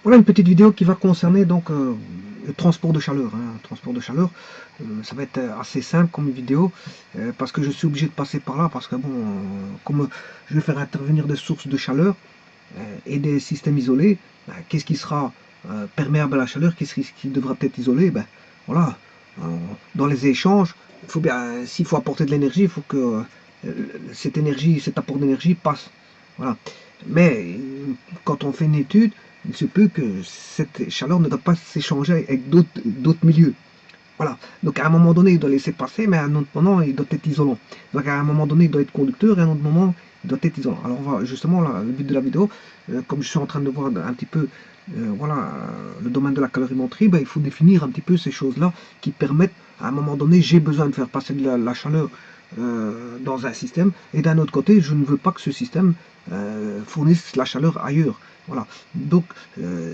Voilà une petite vidéo qui va concerner donc le transport de chaleur. Transport de chaleur, ça va être assez simple comme vidéo parce que je suis obligé de passer par là parce que bon, comme je vais faire intervenir des sources de chaleur et des systèmes isolés, qu'est-ce qui sera perméable à la chaleur, qu'est-ce qui devra être isolé, voilà, dans les échanges, il faut bien, s'il faut apporter de l'énergie, il faut que cette énergie, cet apport d'énergie passe. Voilà. Mais quand on fait une étude, il se peut que cette chaleur ne doit pas s'échanger avec d'autres milieux. Voilà. Donc à un moment donné, il doit laisser passer, mais à un autre moment, il doit être isolant. Donc à un moment donné, il doit être conducteur, et à un autre moment, il doit être isolant. Alors on va justement, là, le but de la vidéo, comme je suis en train de voir un petit peu le domaine de la calorimétrie, il faut définir un petit peu ces choses-là qui permettent, à un moment donné, j'ai besoin de faire passer de la chaleur dans un système, et d'un autre côté, je ne veux pas que ce système fournisse la chaleur ailleurs. Voilà. Donc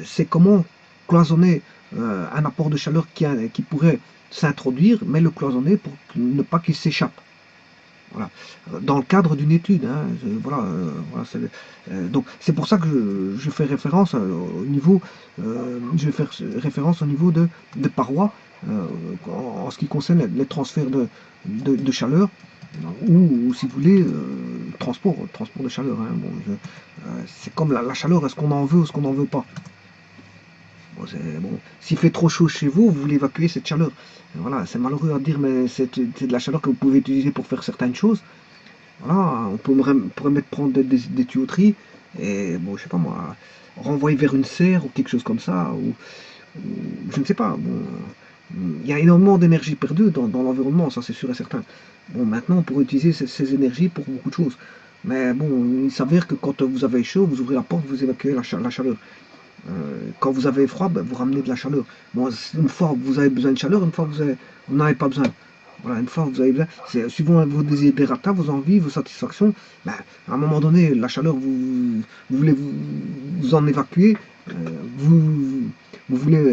c'est comment cloisonner un apport de chaleur qui pourrait s'introduire, mais le cloisonner pour ne pas qu'il s'échappe. Voilà. Dans le cadre d'une étude. Donc c'est pour ça que je fais référence au niveau, je vais faire référence au niveau de parois en ce qui concerne les transferts de chaleur ou si vous voulez transport de chaleur. C'est comme la chaleur, est-ce qu'on en veut ou est-ce qu'on n'en veut pas? Bon, s'il fait trop chaud chez vous, vous voulez évacuer cette chaleur. Voilà, c'est malheureux à dire, mais c'est de la chaleur que vous pouvez utiliser pour faire certaines choses. Voilà, on pourrait prendre des tuyauteries et, bon, je sais pas moi, renvoyer vers une serre ou quelque chose comme ça, ou je ne sais pas. Bon, il y a énormément d'énergie perdue dans l'environnement, ça c'est sûr et certain. Bon, maintenant, on pourrait utiliser ces énergies pour beaucoup de choses. Mais bon, il s'avère que quand vous avez chaud, vous ouvrez la porte, vous évacuez la chaleur. Quand vous avez froid, vous ramenez de la chaleur. Bon, une fois vous avez besoin de chaleur, une fois vous n'avez pas besoin. Voilà, une fois vous avez besoin, c'est suivant vos désiderata, vos envies, vos satisfactions. À un moment donné, la chaleur, vous voulez vous en évacuer, euh, vous voulez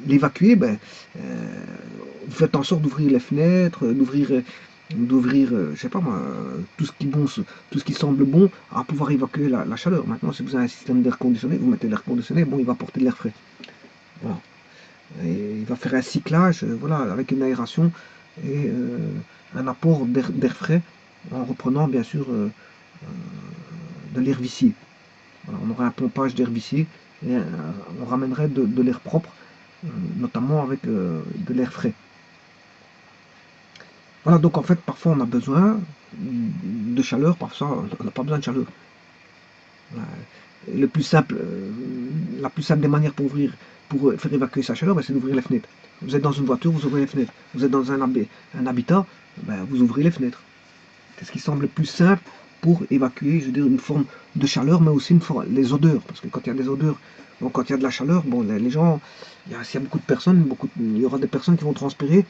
l'évacuer, vous faites en sorte d'ouvrir les fenêtres, d'ouvrir, je sais pas moi, tout ce qui semble bon à pouvoir évacuer la chaleur. Maintenant, si vous avez un système d'air conditionné, vous mettez l'air conditionné, bon, il va porter de l'air frais. Voilà. Et il va faire un cyclage, voilà, avec une aération et un apport d'air frais en reprenant bien sûr de l'air vicié. Voilà, on aurait un pompage d'air vicié et on ramènerait de l'air propre, notamment avec de l'air frais. Voilà, donc en fait, parfois on a besoin de chaleur, parfois on n'a pas besoin de chaleur. Voilà. Le plus simple, la plus simple des manières pour faire évacuer sa chaleur, c'est d'ouvrir les fenêtres. Vous êtes dans une voiture, vous ouvrez les fenêtres. Vous êtes dans un habitat, vous ouvrez les fenêtres. C'est ce qui semble le plus simple pour évacuer, je veux dire, une forme de chaleur, mais aussi les odeurs. Parce que quand il y a des odeurs, bon, quand il y a de la chaleur, bon, les gens, s'il y a beaucoup de personnes, il y aura des personnes qui vont transpirer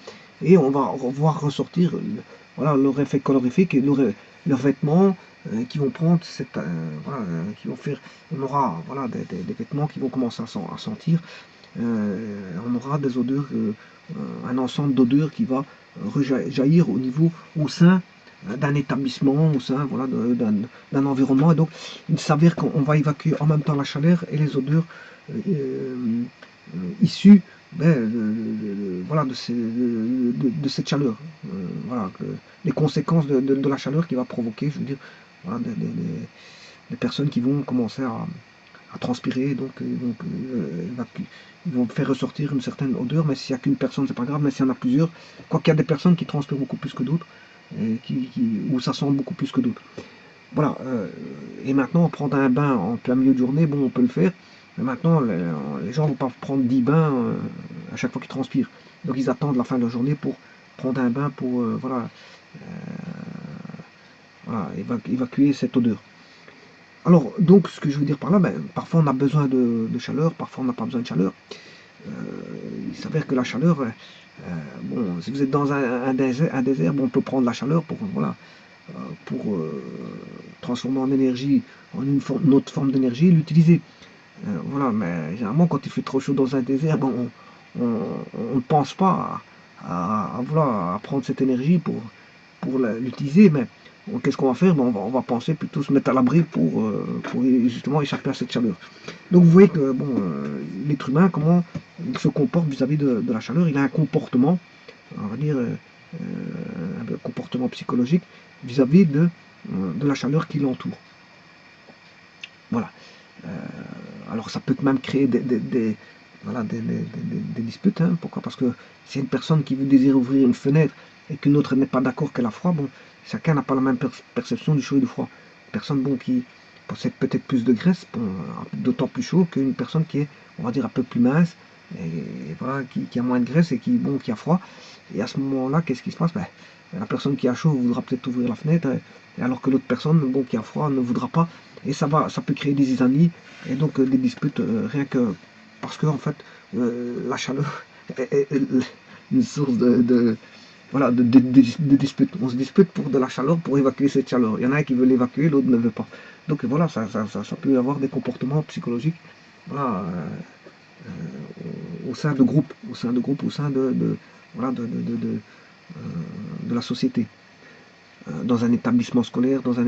et on va voir ressortir voilà, leur effet colorifique et leurs vêtements qui vont prendre qui vont faire, on aura voilà, des vêtements qui vont commencer à sentir, on aura des odeurs, un ensemble d'odeurs qui va rejaillir au sein d'un établissement, au sein voilà, d'un environnement. Et donc, il s'avère qu'on va évacuer en même temps la chaleur et les odeurs issues voilà, de cette chaleur. Voilà, les conséquences de la chaleur qui va provoquer, je veux dire, voilà, des personnes qui vont commencer à transpirer, donc ils vont faire ressortir une certaine odeur, mais s'il n'y a qu'une personne, c'est pas grave, mais s'il y en a plusieurs, quoi qu'il y a des personnes qui transpirent beaucoup plus que d'autres, où ça sent beaucoup plus que d'autres. Voilà, et maintenant, prendre un bain en plein milieu de journée, bon, on peut le faire, mais maintenant, les gens ne vont pas prendre 10 bains à chaque fois qu'ils transpirent. Donc ils attendent la fin de la journée pour prendre un bain pour évacuer cette odeur. Alors, donc, ce que je veux dire par là, parfois on a besoin de chaleur, parfois on n'a pas besoin de chaleur. Euh, il s'avère que la chaleur, bon, si vous êtes dans un désert, bon, on peut prendre la chaleur pour transformer en énergie, en une autre forme d'énergie, et l'utiliser. Voilà, mais généralement, quand il fait trop chaud dans un désert, bon, on ne pense pas à prendre cette énergie pour l'utiliser, mais qu'est-ce qu'on va faire? Ben, on va penser plutôt se mettre à l'abri pour justement échapper à cette chaleur. Donc vous voyez que bon, l'être humain, comment il se comporte vis-à-vis de la chaleur, il a un comportement, on va dire, un comportement psychologique vis-à-vis de la chaleur qui l'entoure. Voilà. Alors ça peut même créer voilà, des disputes. Hein. Pourquoi? Parce que si une personne qui veut désire ouvrir une fenêtre et qu'une autre n'est pas d'accord qu'elle a froid, bon, chacun n'a pas la même perception du chaud et du froid. Une personne bon, qui possède peut-être plus de graisse, bon, d'autant plus chaud qu'une personne qui est, on va dire, un peu plus mince, et voilà, qui a moins de graisse et bon, qui a froid. Et à ce moment-là, qu'est-ce qui se passe? Ben, la personne qui a chaud voudra peut-être ouvrir la fenêtre, et alors que l'autre personne bon, qui a froid ne voudra pas. Et ça peut créer des zizanies et donc des disputes, rien que parce que en fait la chaleur est une source voilà, de disputes. On se dispute pour de la chaleur, pour évacuer cette chaleur. Il y en a un qui veut l'évacuer, l'autre ne veut pas. Donc voilà, ça peut avoir des comportements psychologiques, voilà, au sein de groupes, au sein voilà, de la société. Dans un établissement scolaire, dans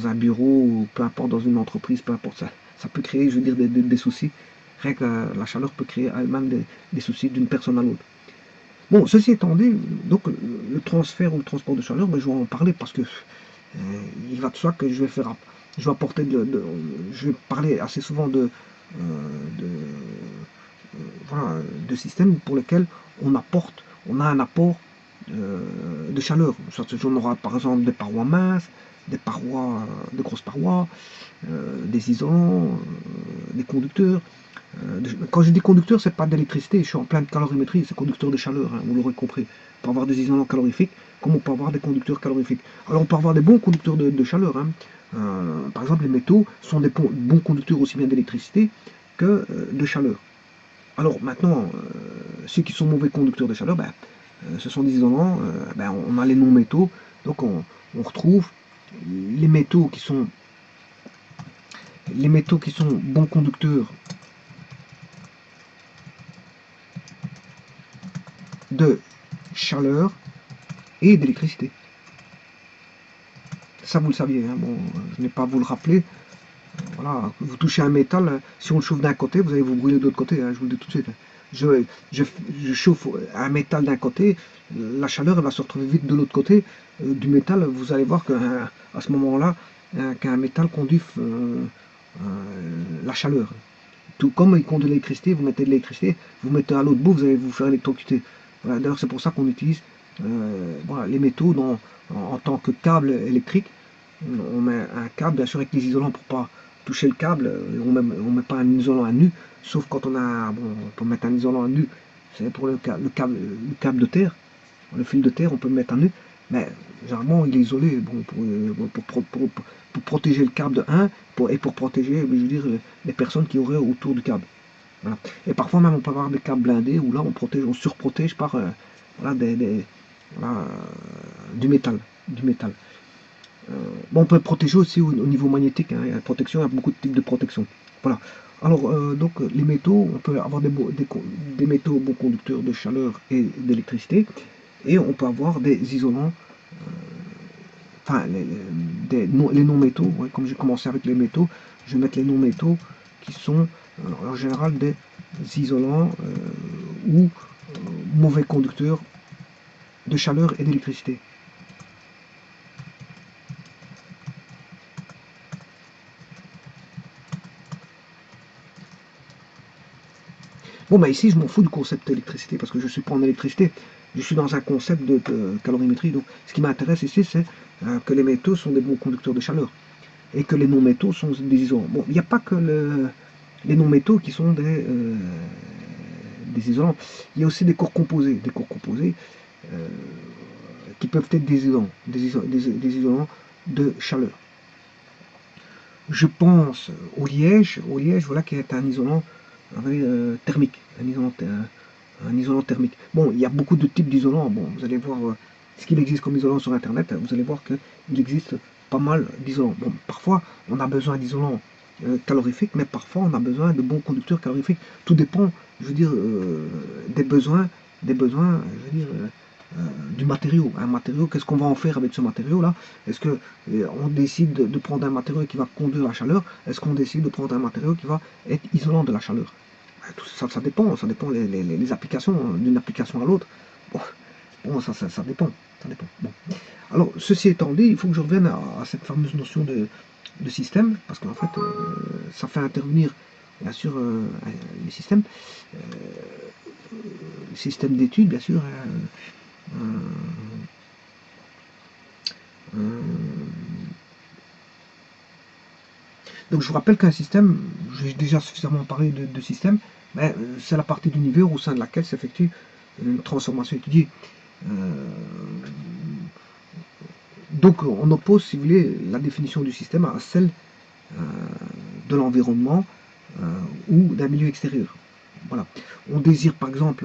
un bureau, ou peu importe, dans une entreprise, peu importe, ça peut créer, je veux dire, des soucis. Rien que la chaleur peut créer elle-même des soucis d'une personne à l'autre. Bon, ceci étant dit, donc le transfert ou le transport de chaleur, ben, je vais en parler parce que il va de soi que je vais apporter je vais parler assez souvent de, voilà, de systèmes pour lesquels on a un apport de chaleur. On aura par exemple des parois minces, des parois, de grosses parois, des isolants, des conducteurs. Quand je dis conducteur, c'est pas d'électricité, je suis en pleine calorimétrie, c'est conducteur de chaleur, hein, vous l'aurez compris. On peut avoir des isolants calorifiques, comme on peut avoir des conducteurs calorifiques. Alors on peut avoir des bons conducteurs de chaleur. Hein. Par exemple, les métaux sont des bons conducteurs aussi bien d'électricité que de chaleur. Alors maintenant, ceux qui sont mauvais conducteurs de chaleur, ben, ce sont des isolants, ben, on a les non-métaux, donc on retrouve les métaux qui sont bons conducteurs de chaleur et d'électricité. Ça vous le saviez, hein. Bon, je n'ai pas à vous le rappeler. Voilà, vous touchez un métal, si on le chauffe d'un côté, vous allez vous brûler de l'autre côté, hein, je vous le dis tout de suite. Je chauffe un métal d'un côté, la chaleur elle va se retrouver vite de l'autre côté du métal. Vous allez voir qu'à ce moment-là, qu'un métal conduit la chaleur. Tout comme il conduit l'électricité, vous mettez de l'électricité, vous mettez à l'autre bout, vous allez vous faire électrocuter. Voilà, d'ailleurs, c'est pour ça qu'on utilise voilà, les métaux en tant que câble électrique. On met un câble, bien sûr, avec des isolants pour pas toucher le câble. On met pas un isolant à nu, sauf quand on peut mettre un isolant à nu, c'est pour le câble de terre, le fil de terre, on peut le mettre à nu, mais généralement il est isolé pour protéger le câble de 1 et pour protéger, je veux dire, les personnes qui auraient autour du câble. Voilà. Et parfois même on peut avoir des câbles blindés où là on surprotège par voilà, voilà, du métal. Du métal. Bon, on peut protéger aussi au niveau magnétique, hein. Il y a protection, il y a beaucoup de types de protection. Voilà. Alors, donc, les métaux, on peut avoir des métaux bons conducteurs de chaleur et d'électricité, et on peut avoir des isolants, enfin, les non-métaux, ouais, comme j'ai commencé avec les métaux, je vais mettre les non-métaux qui sont en général des isolants ou mauvais conducteurs de chaleur et d'électricité. Bon, bah ici, je m'en fous du concept d'électricité parce que je ne suis pas en électricité. Je suis dans un concept de calorimétrie. Donc, ce qui m'intéresse ici, c'est que les métaux sont des bons conducteurs de chaleur et que les non-métaux sont des isolants. Bon, il n'y a pas que les non-métaux qui sont des isolants. Il y a aussi des corps composés. Des corps composés qui peuvent être des isolants, des isolants de chaleur. Je pense au liège, voilà, qui est un isolant thermique, un isolant thermique. Bon, il y a beaucoup de types d'isolants. Bon, vous allez voir ce qu'il existe comme isolant sur Internet. Vous allez voir qu'il existe pas mal d'isolants. Bon, parfois, on a besoin d'isolants calorifiques, mais parfois, on a besoin de bons conducteurs calorifiques. Tout dépend, je veux dire, des besoins, je veux dire, du matériau. Un matériau, qu'est-ce qu'on va en faire avec ce matériau-là? Est-ce que on décide de prendre un matériau qui va conduire la chaleur? Est-ce qu'on décide de prendre un matériau qui va être isolant de la chaleur? Tout ça dépend, les applications, d'une application à l'autre. Bon, ça dépend. Ça dépend. Bon. Alors, ceci étant dit, il faut que je revienne à cette fameuse notion de système, parce qu'en fait, ça fait intervenir, bien sûr, les systèmes d'études, bien sûr. Donc, je vous rappelle qu'un système, j'ai déjà suffisamment parlé de système, mais c'est la partie d'univers au sein de laquelle s'effectue une transformation étudiée. Donc, on oppose, si vous voulez, la définition du système à celle de l'environnement ou d'un milieu extérieur. Voilà. On désire par exemple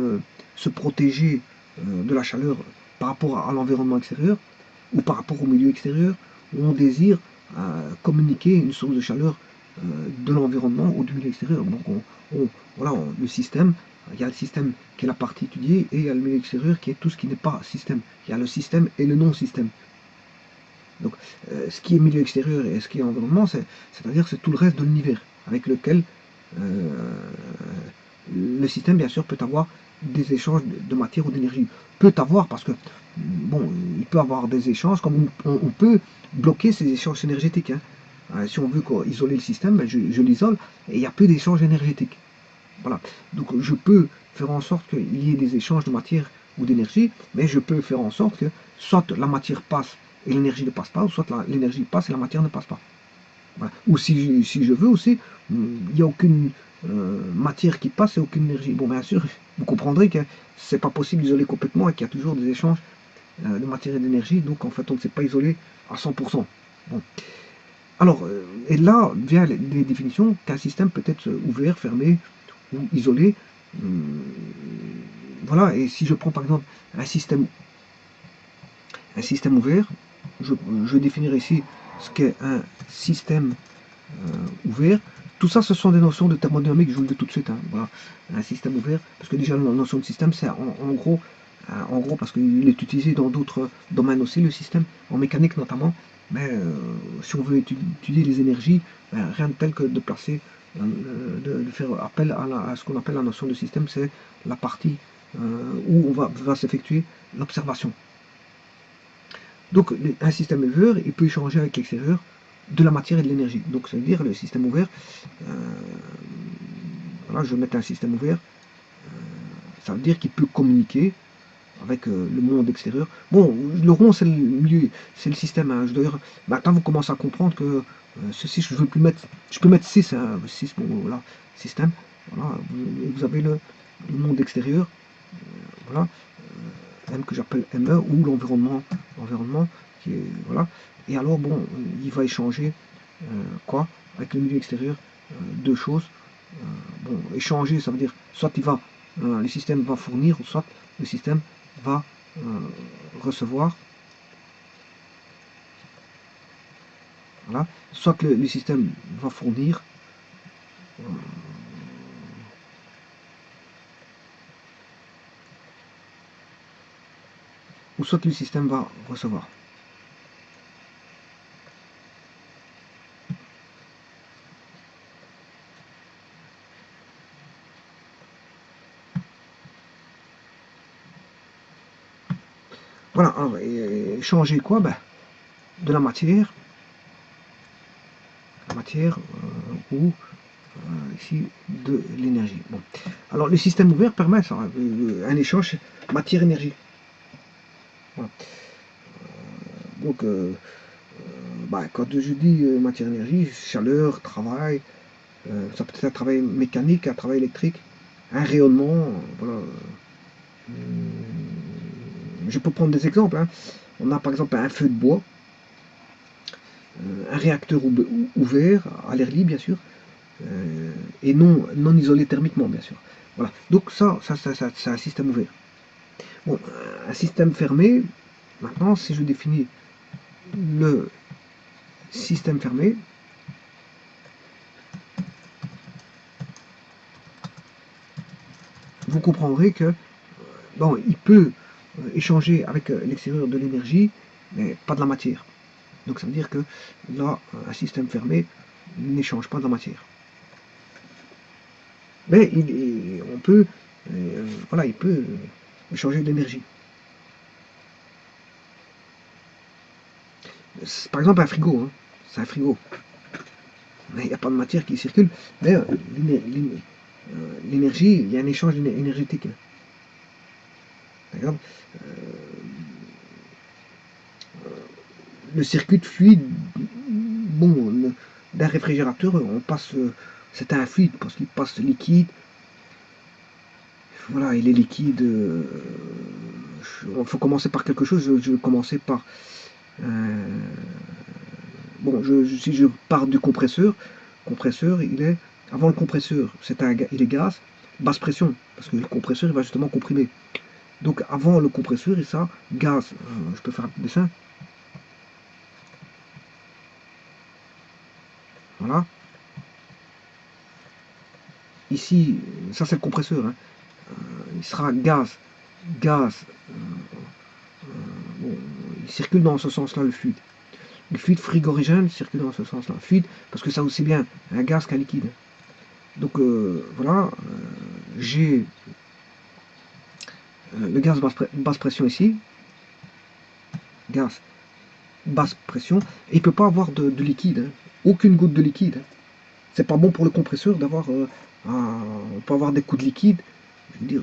se protéger de la chaleur par rapport à l'environnement extérieur ou par rapport au milieu extérieur, ou on désire communiquer une source de chaleur de l'environnement ou du milieu extérieur. Donc voilà, le système, il y a le système qui est la partie étudiée et il y a le milieu extérieur qui est tout ce qui n'est pas système. Il y a le système et le non-système. Donc ce qui est milieu extérieur et ce qui est environnement, c'est-à-dire c'est tout le reste de l'univers avec lequel le système, bien sûr, peut avoir des échanges de matière ou d'énergie. Peut avoir, parce que, bon, il peut avoir des échanges, comme on peut bloquer ces échanges énergétiques. Hein. Si on veut isoler le système, ben je l'isole, et il n'y a plus d'échanges énergétiques. Voilà. Donc je peux faire en sorte qu'il y ait des échanges de matière ou d'énergie, mais je peux faire en sorte que soit la matière passe et l'énergie ne passe pas, ou soit l'énergie passe et la matière ne passe pas. Voilà. Ou si je veux aussi, il n'y a aucune matière qui passe et aucune énergie. Bon, bien sûr, vous comprendrez que c'est pas possible d'isoler complètement et qu'il y a toujours des échanges de matière et d'énergie, donc en fait on ne s'est pas isolé à 100%. Bon. Alors, et là vient les définitions qu'un système peut être ouvert, fermé ou isolé. Voilà, et si je prends par exemple un système ouvert, je définirai ici ce qu'est un système ouvert. Tout ça, ce sont des notions de thermodynamique, je vous le dis tout de suite. Hein, voilà, un système ouvert, parce que déjà la notion de système, c'est en gros, parce qu'il est utilisé dans d'autres domaines aussi, le système, en mécanique notamment. Mais si on veut étudier les énergies, ben, rien de tel que de placer, de faire appel à ce qu'on appelle la notion de système, c'est la partie où va s'effectuer l'observation. Donc un système ouvert, il peut échanger avec l'extérieur de la matière et de l'énergie. Donc ça veut dire le système ouvert, voilà, je vais mettre un système ouvert, ça veut dire qu'il peut communiquer avec le monde extérieur. Bon, le rond c'est le milieu, c'est le système. Hein. D'ailleurs, maintenant vous commencez à comprendre que ceci, je veux plus mettre, je peux mettre 6, hein, 6 bon, voilà, système. Voilà, vous avez le monde extérieur, voilà, M que j'appelle ME, ou l'environnement qui est, voilà. Et alors bon, il va échanger quoi avec le milieu extérieur, deux choses. Bon, échanger, ça veut dire soit le système va fournir, ou soit le système va recevoir. Voilà. Soit le système va fournir, ou soit le système va recevoir. Voilà, alors, échanger quoi? Ben, de la matière ou ici de l'énergie. Bon. Alors le système ouvert permet ça, un échange matière-énergie. Voilà. Donc bah, quand je dis matière-énergie, chaleur, travail, ça peut être un travail mécanique, un travail électrique, un rayonnement, voilà. Je peux prendre des exemples. Hein. On a par exemple un feu de bois, un réacteur ouvert, à l'air libre bien sûr, et non isolé thermiquement bien sûr. Voilà. Donc ça c'est un système ouvert. Bon, un système fermé, maintenant si je définis le système fermé, vous comprendrez que bon, il peut échanger avec l'extérieur de l'énergie, mais pas de la matière. Donc ça veut dire que là, un système fermé n'échange pas de la matière. Mais on peut, voilà, il peut échanger de l'énergie. Par exemple, un frigo, hein, c'est un frigo. Mais il n'y a pas de matière qui circule, mais l'énergie, il y a un échange énergétique. D'accord. Le circuit de fluide, bon, d'un réfrigérateur, on passe, c'est un fluide parce qu'il passe liquide. Voilà, il est liquide. Il faut commencer par quelque chose. Je vais commencer par. Bon, si je pars du compresseur, il est. Avant le compresseur, il est gaz, basse pression, parce que le compresseur il va justement comprimer. Donc avant le compresseur, et ça, gaz. Je peux faire un petit dessin. Voilà. Ici, ça c'est le compresseur. Hein. Il sera gaz. Gaz. Bon, il circule dans ce sens-là le fluide. Le fluide frigorigène circule dans ce sens-là. Fluide, parce que ça aussi bien un gaz qu'un liquide. Donc voilà, j'ai le gaz basse pression ici. Gaz basse pression. Et il ne peut pas avoir de liquide. Hein. Aucune goutte de liquide. Hein. C'est pas bon pour le compresseur d'avoir. On peut avoir des coups de liquide. Je veux dire,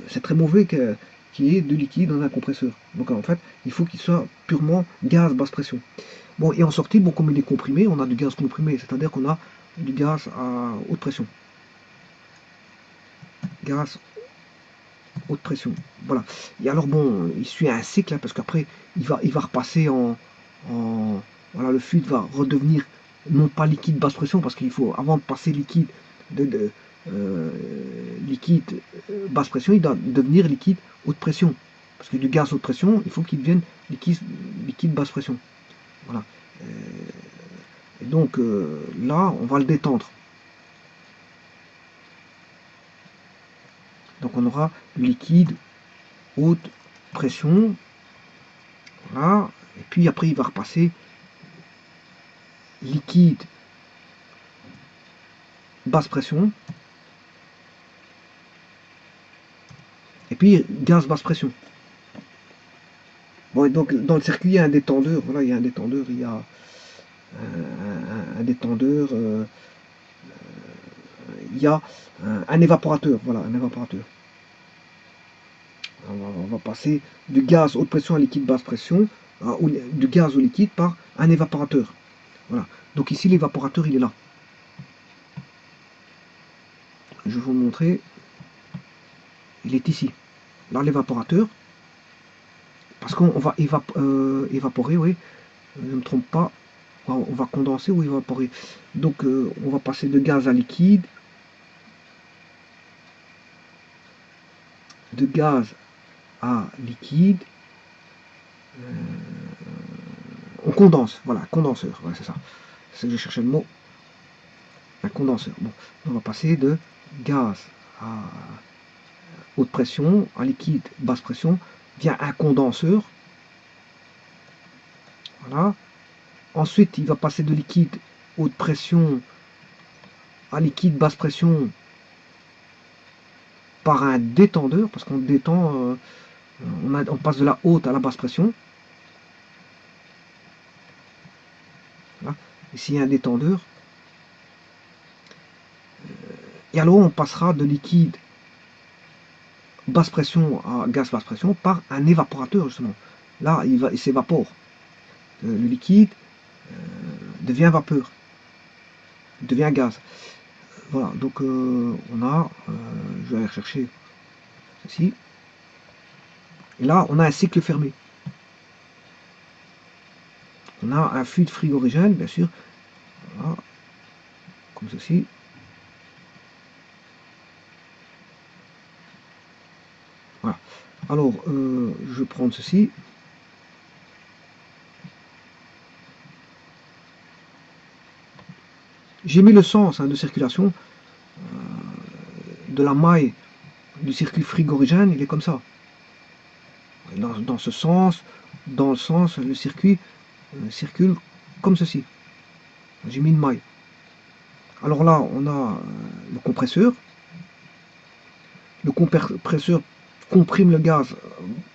c'est très mauvais qu'il y ait de liquide dans un compresseur. Donc en fait, il faut qu'il soit purement gaz basse pression. Bon, et en sortie, bon, comme il est comprimé, on a du gaz comprimé, c'est-à-dire qu'on a du gaz à haute pression. Gaz haute pression. Voilà. Et alors bon, il suit un cycle, hein, parce qu'après, il va repasser voilà, le fluide va redevenir non pas liquide basse pression, parce qu'il faut, avant de passer liquide liquide basse pression, il doit devenir liquide haute pression. Parce que du gaz haute pression, il faut qu'il devienne liquide basse pression. Voilà. Et donc là, on va le détendre. Donc on aura liquide haute pression. Voilà. Et puis après, il va repasser liquide basse pression. Et puis gaz basse pression. Bon, et donc dans le circuit, il y a un détendeur. Voilà, il y a un détendeur. Il y a un détendeur. Il y a un évaporateur. Voilà, un évaporateur. On va passer du gaz haute pression à liquide basse pression, ou du gaz au liquide par un évaporateur. Voilà. Donc ici, l'évaporateur, il est là. Je vais vous montrer. Il est ici. Là, l'évaporateur. Parce qu'on va évaporer, oui. Je ne me trompe pas. On va condenser ou évaporer. Donc, on va passer de gaz à liquide. De gaz à liquide. On condense. Voilà, condenseur. Ouais, c'est ça. C'est que je cherchais le mot. Un condenseur. Bon, on va passer de gaz à haute pression, à liquide basse pression, via un condenseur. Voilà. Ensuite, il va passer de liquide haute pression à liquide basse pression par un détendeur, parce qu'on détend, on passe de la haute à la basse pression. Voilà. Ici, il y a un détendeur. Et alors, on passera de liquide basse pression à gaz basse pression par un évaporateur, justement. Là, il s'évapore. Le liquide devient vapeur, devient gaz. Voilà, donc on a, je vais aller rechercher ceci. Et là, on a un cycle fermé. On a un fluide frigorigène, bien sûr, voilà, comme ceci. Voilà. Alors, je vais prendre ceci. J'ai mis le sens de circulation de la maille du circuit frigorigène, il est comme ça. dans ce sens, dans le sens, le circuit circule comme ceci. J'ai mis une maille. Alors là, on a le compresseur. Le compresseur comprime le gaz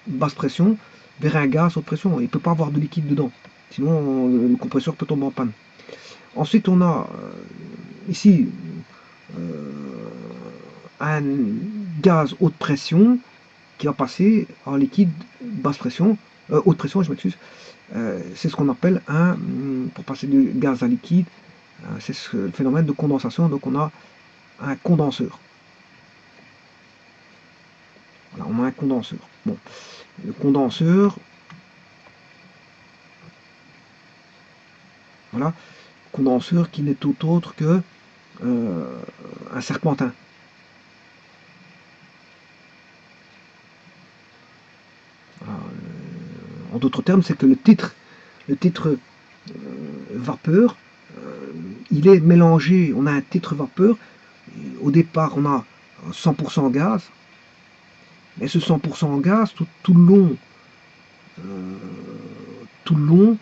basse pression vers un gaz haute pression. Il ne peut pas avoir de liquide dedans. Sinon, le compresseur peut tomber en panne. Ensuite, on a ici un gaz haute pression qui va passer en liquide basse pression, haute pression, je m'excuse. C'est ce qu'on appelle pour passer du gaz à liquide, c'est le phénomène de condensation. Donc on a un condenseur. Voilà, on a un condenseur. Bon, le condenseur, voilà, condenseur qui n'est tout autre que un serpentin. Voilà, en d'autres termes, c'est que le titre vapeur, il est mélangé. On a un titre vapeur. Au départ, on a 100% gaz. Et ce 100% gaz, tout le long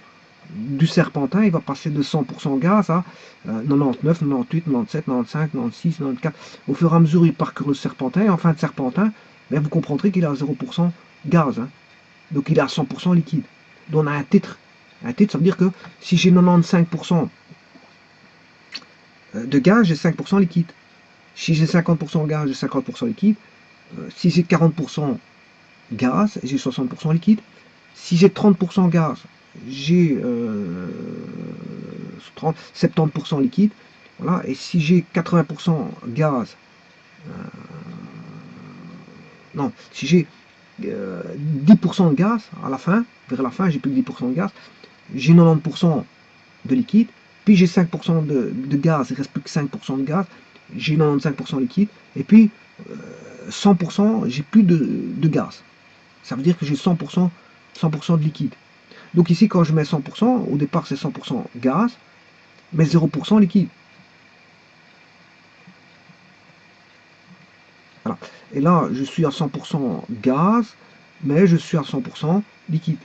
du serpentin, il va passer de 100% gaz à 99, 98, 97, 95, 96, 94. Au fur et à mesure, il parcourt le serpentin. Et en fin de serpentin, vous comprendrez qu'il est à 0% gaz. Hein. Donc il est à 100% liquide. Donc on a un titre. Un titre, ça veut dire que si j'ai 95% de gaz, j'ai 5% liquide. Si j'ai 50% gaz, j'ai 50% liquide. Si j'ai 40% gaz, j'ai 60% liquide. Si j'ai 30% gaz, j'ai 70% liquide. Voilà. Et si j'ai 80% gaz, non, si j'ai 10% de gaz à la fin, vers la fin, j'ai plus que 10% de gaz, j'ai 90% de liquide, puis j'ai 5% de gaz, il reste plus que 5% de gaz, j'ai 95% liquide, et puis 100%, j'ai plus de gaz. Ça veut dire que j'ai 100% de liquide. Donc ici, quand je mets 100%, au départ c'est 100% gaz, mais 0% liquide. Voilà. Et là, je suis à 100% gaz, mais je suis à 100% liquide.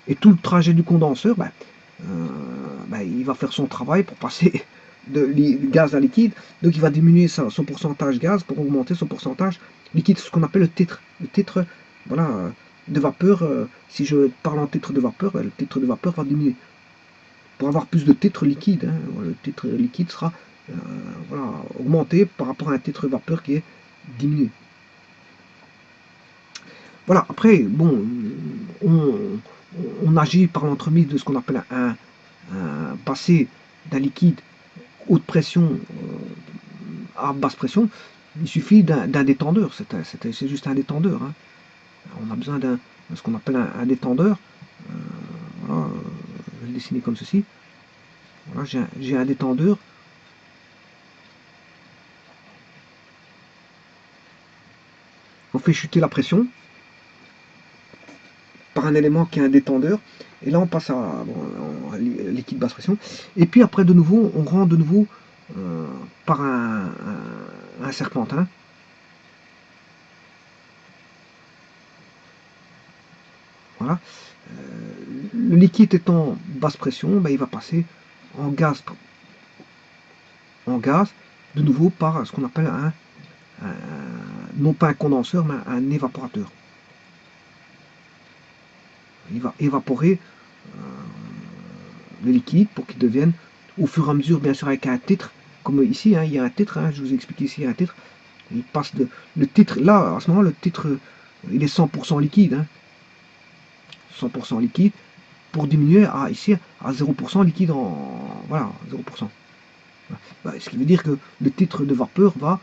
Et tout le trajet du condenseur, il va faire son travail pour passer de gaz à liquide. Donc il va diminuer son pourcentage gaz pour augmenter son pourcentage liquide, ce qu'on appelle le titre. Le titre, voilà, de vapeur. Si je parle en titre de vapeur, le titre de vapeur va diminuer. Pour avoir plus de titres liquides, hein, le titre liquide sera augmenté par rapport à un titre de vapeur qui est diminué. Voilà, après, bon, on agit par l'entremise de ce qu'on appelle un passer d'un liquide haute pression à basse pression. Il suffit d'un détendeur, c'est juste un détendeur. Hein. On a besoin de ce qu'on appelle un détendeur. Voilà, je vais le dessiner comme ceci. Voilà, j'ai un détendeur. On fait chuter la pression par un élément qui est un détendeur. Et là, on passe à liquide basse pression. Et puis après, de nouveau, on rend de nouveau par un serpentin. Voilà. Le liquide étant basse pression, il va passer en gaz, de nouveau par ce qu'on appelle non pas un condenseur, mais un évaporateur. Il va évaporer le liquide pour qu'il devienne, au fur et à mesure, bien sûr avec un titre, comme ici, hein, il y a un titre, hein, je vous explique ici, il y a un titre, il passe le titre, là, à ce moment, le titre, il est 100% liquide, hein, 100% liquide, pour diminuer ici à 0% liquide, voilà, 0%. Ce qui veut dire que le titre de vapeur va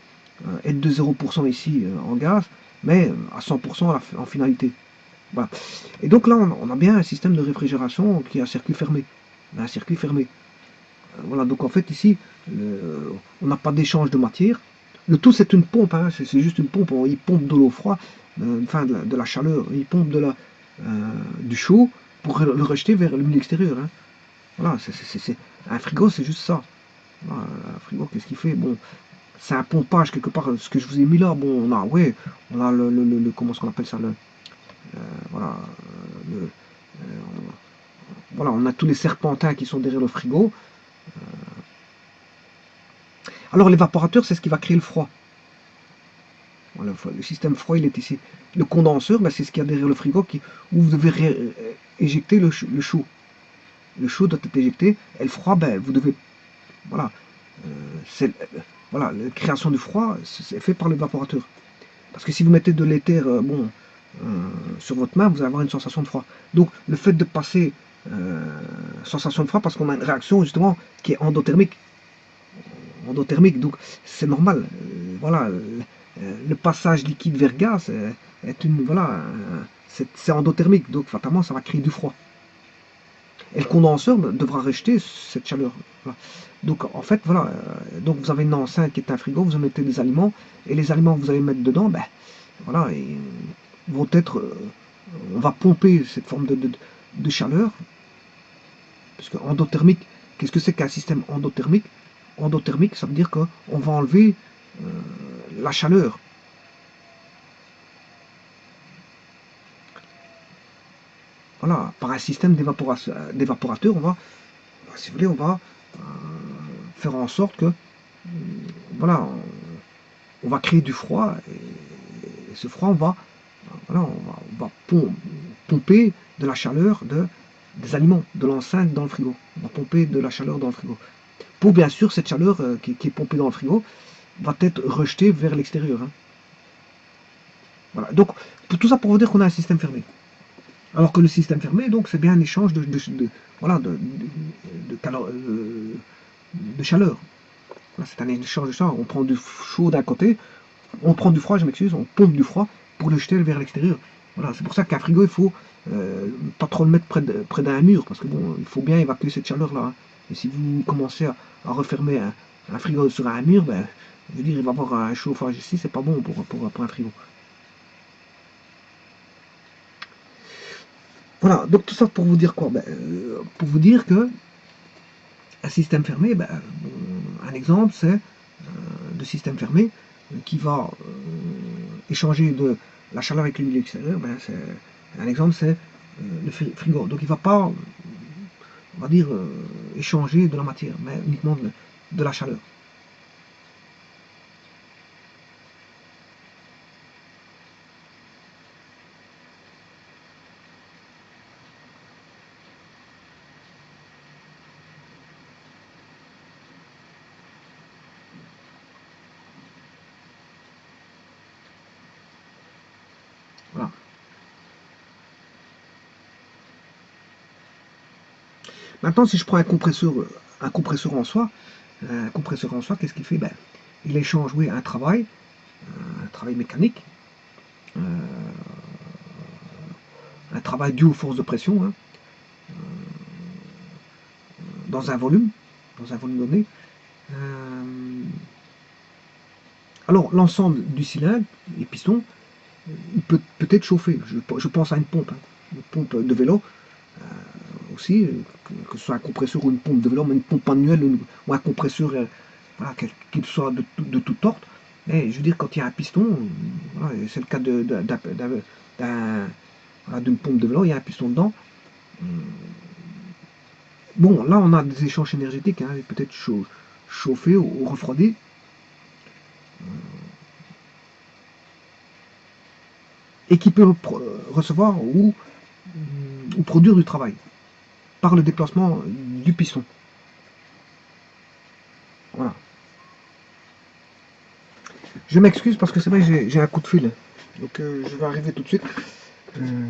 être de 0% ici en gaz, mais à 100% en finalité. Voilà. Et donc là, on a bien un système de réfrigération qui est un circuit fermé. Un circuit fermé. Voilà, donc en fait ici, on n'a pas d'échange de matière. Le tout c'est une pompe, hein, c'est juste une pompe. Il pompe de l'eau froide, enfin de la chaleur, il pompe du chaud pour le rejeter vers le milieu extérieur. Hein. Voilà, un frigo c'est juste ça. Voilà, un frigo, qu'est-ce qu'il fait? Bon, c'est un pompage quelque part. Ce que je vous ai mis là, bon, on a le comment est-ce qu'on appelle ça, Voilà, le, voilà, on a tous les serpentins qui sont derrière le frigo. Alors l'évaporateur, c'est ce qui va créer le froid. Voilà, le système froid, il est ici. Le condenseur, ben, c'est ce qu'il y a derrière le frigo où vous devez éjecter le chaud. Le chaud doit être éjecté. Et le froid, ben, vous devez... Voilà. Voilà, la création du froid, c'est fait par l'évaporateur. Parce que si vous mettez de l'éther sur votre main, vous allez avoir une sensation de froid. Donc le fait de passer sensation de froid, parce qu'on a une réaction justement qui est endothermique. Donc c'est normal. Voilà, le passage liquide vers gaz est une voilà, c'est endothermique, donc fatalement ça va créer du froid. Et le condenseur devra rejeter cette chaleur. Voilà. Donc en fait, voilà, donc vous avez une enceinte qui est un frigo, vous en mettez des aliments, et les aliments que vous allez mettre dedans, ben, voilà, vont être, on va pomper cette forme de chaleur, parce que endothermique, qu'est-ce que c'est qu'un système endothermique? Endothermique, ça veut dire qu'on va enlever la chaleur. Voilà, par un système d'évaporateur, on va, si vous voulez, on va faire en sorte que, voilà, on va créer du froid, et ce froid, voilà, on va pomper de la chaleur des aliments, de l'enceinte dans le frigo. On va pomper de la chaleur dans le frigo. Pour bien sûr, cette chaleur qui est pompée dans le frigo va être rejetée vers l'extérieur. Hein. Voilà. Donc, tout ça pour vous dire qu'on a un système fermé. Alors que le système fermé, donc, c'est bien un échange voilà, de chaleur. Voilà, c'est un échange de chaleur. On prend du chaud d'un côté, on prend du froid, je m'excuse, on pompe du froid pour le jeter vers l'extérieur. Voilà, c'est pour ça qu'un frigo, il faut pas trop le mettre près d'un mur, parce que bon, il faut bien évacuer cette chaleur-là. Hein. Et si vous commencez à refermer un frigo sur un mur, ben, je veux dire, il va y avoir un chauffage ici, c'est pas bon pour un frigo. Voilà, donc tout ça pour vous dire quoi? Ben, pour vous dire que un système fermé, ben, un exemple, c'est de système fermé qui va échanger de la chaleur avec l'huile extérieure. Ben, un exemple, c'est le frigo. Donc il ne va pas, on va dire, échanger de la matière, mais uniquement de la chaleur. Voilà. Maintenant, si je prends un compresseur en soi, qu'est-ce qu'il fait? Ben, il échange, oui, un travail mécanique, euh, un travail dû aux forces de pression, hein, dans un volume donné. Euh, alors, l'ensemble du cylindre et piston, il peut être chauffé. Je pense à une pompe, hein, une pompe de vélo aussi, que ce soit un compresseur ou une pompe de vélo, mais une pompe manuelle ou un compresseur, voilà, qu'il soit de toute sorte. Mais je veux dire, quand il y a un piston, voilà, c'est le cas d'une pompe de vélo, il y a un piston dedans. Bon, là, on a des échanges énergétiques, hein, peut-être chauffé ou refroidi, et qui peut recevoir ou produire du travail par le déplacement du piston. Voilà. Je m'excuse parce que c'est vrai que j'ai un coup de fil. Donc je vais arriver tout de suite. Euh,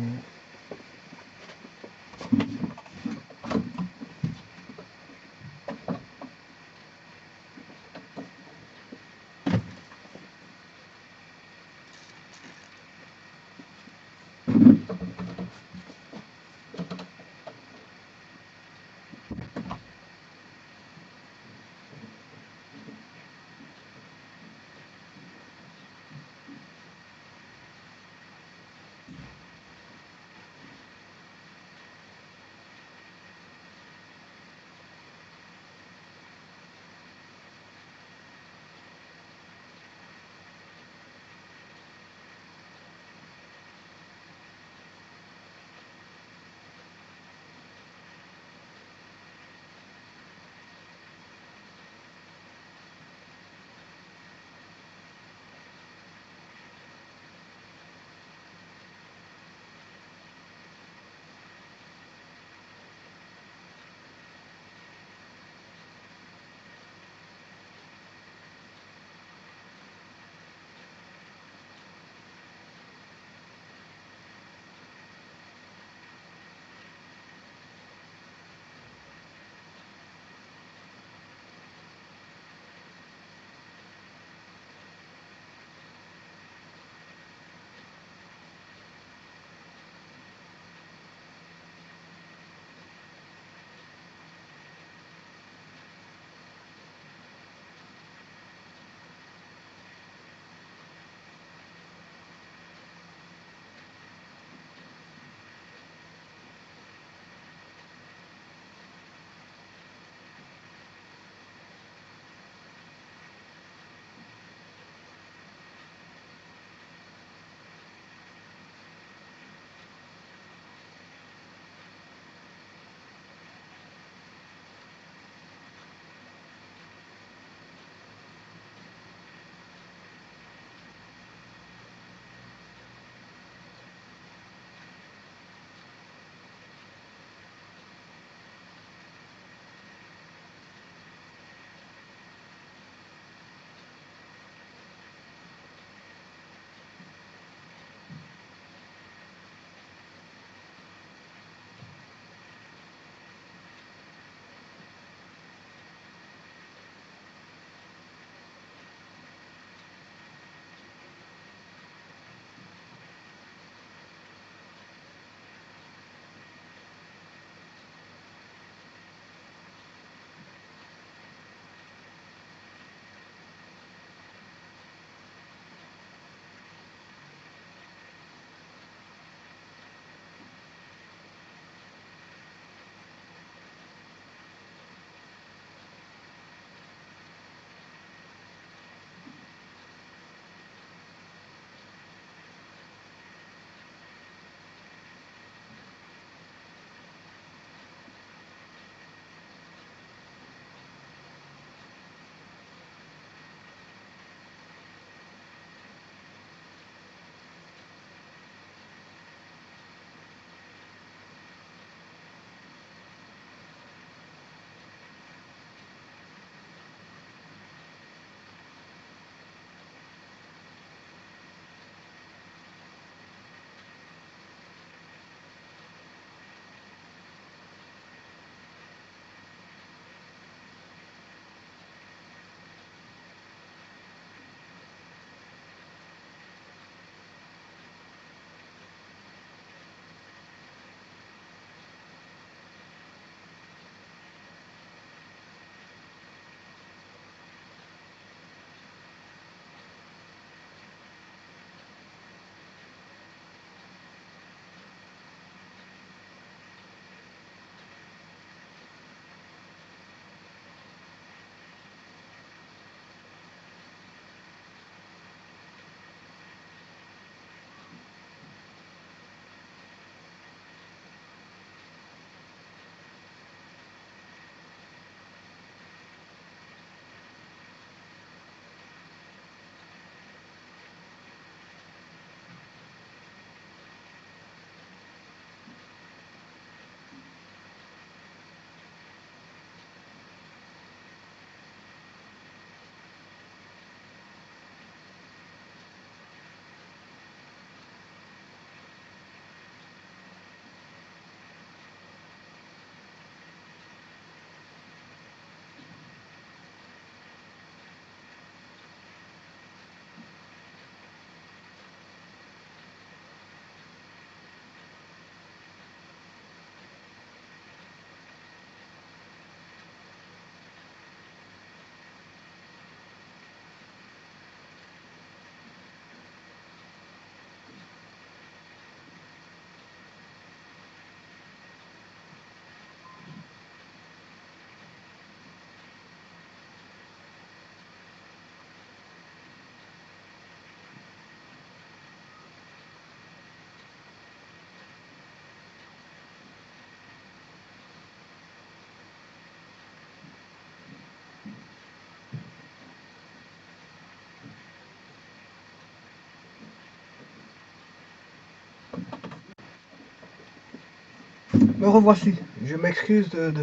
Me revoici. Je m'excuse de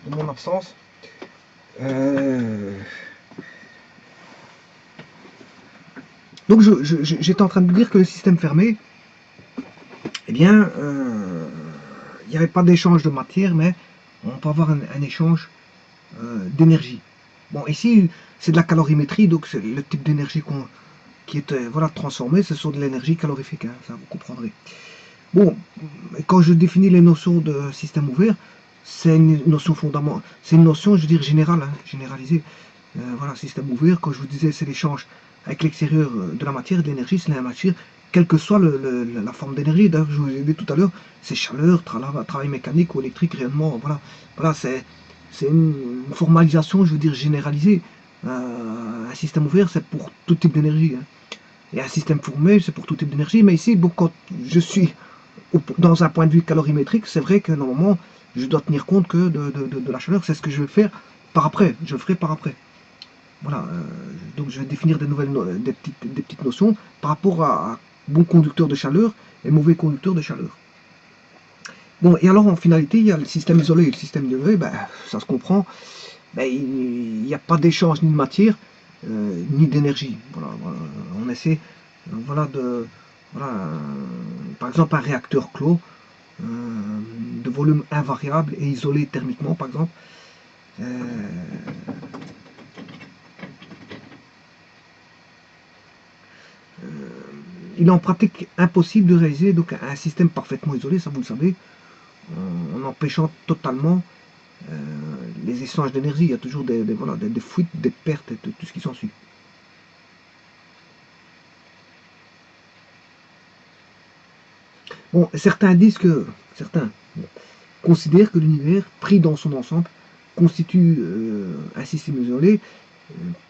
mon absence. Donc j'étais en train de dire que le système fermé, eh bien, il n'y avait pas d'échange de matière, mais on peut avoir un échange d'énergie. Bon, ici, c'est de la calorimétrie, donc c'est le type d'énergie qui est voilà, transformée, ce sont de l'énergie calorifique, hein, ça vous comprendrez. Bon, quand je définis les notions de système ouvert, c'est une notion fondamentale, c'est une notion, je veux dire, générale, hein, généralisée. Voilà, système ouvert, quand je vous disais, c'est l'échange avec l'extérieur de la matière et de l'énergie, c'est la matière, quelle que soit la forme d'énergie. D'ailleurs, je vous ai dit tout à l'heure, c'est chaleur, travail mécanique ou électrique, réellement, voilà c'est une formalisation, je veux dire, généralisée. Un système ouvert, c'est pour tout type d'énergie. Hein. Et un système fermé, c'est pour tout type d'énergie. Mais ici, bon, quand je suis dans un point de vue calorimétrique, c'est vrai que normalement, je dois tenir compte que de la chaleur, c'est ce que je vais faire par après. Je le ferai par après. Voilà, donc je vais définir des petites notions par rapport à bon conducteur de chaleur et mauvais conducteur de chaleur. Bon, et alors en finalité, il y a le système isolé. Le système isolé, ben, ça se comprend, ben, il n'y a pas d'échange ni de matière, ni d'énergie. Voilà, on essaie voilà, par exemple un réacteur clos, de volume invariable et isolé thermiquement, par exemple. Il est en pratique impossible de réaliser donc, un système parfaitement isolé, ça vous le savez, en empêchant totalement les échanges d'énergie. Il y a toujours des fuites, des pertes et tout ce qui s'ensuit. Bon, certains considèrent que l'univers, pris dans son ensemble, constitue un système isolé,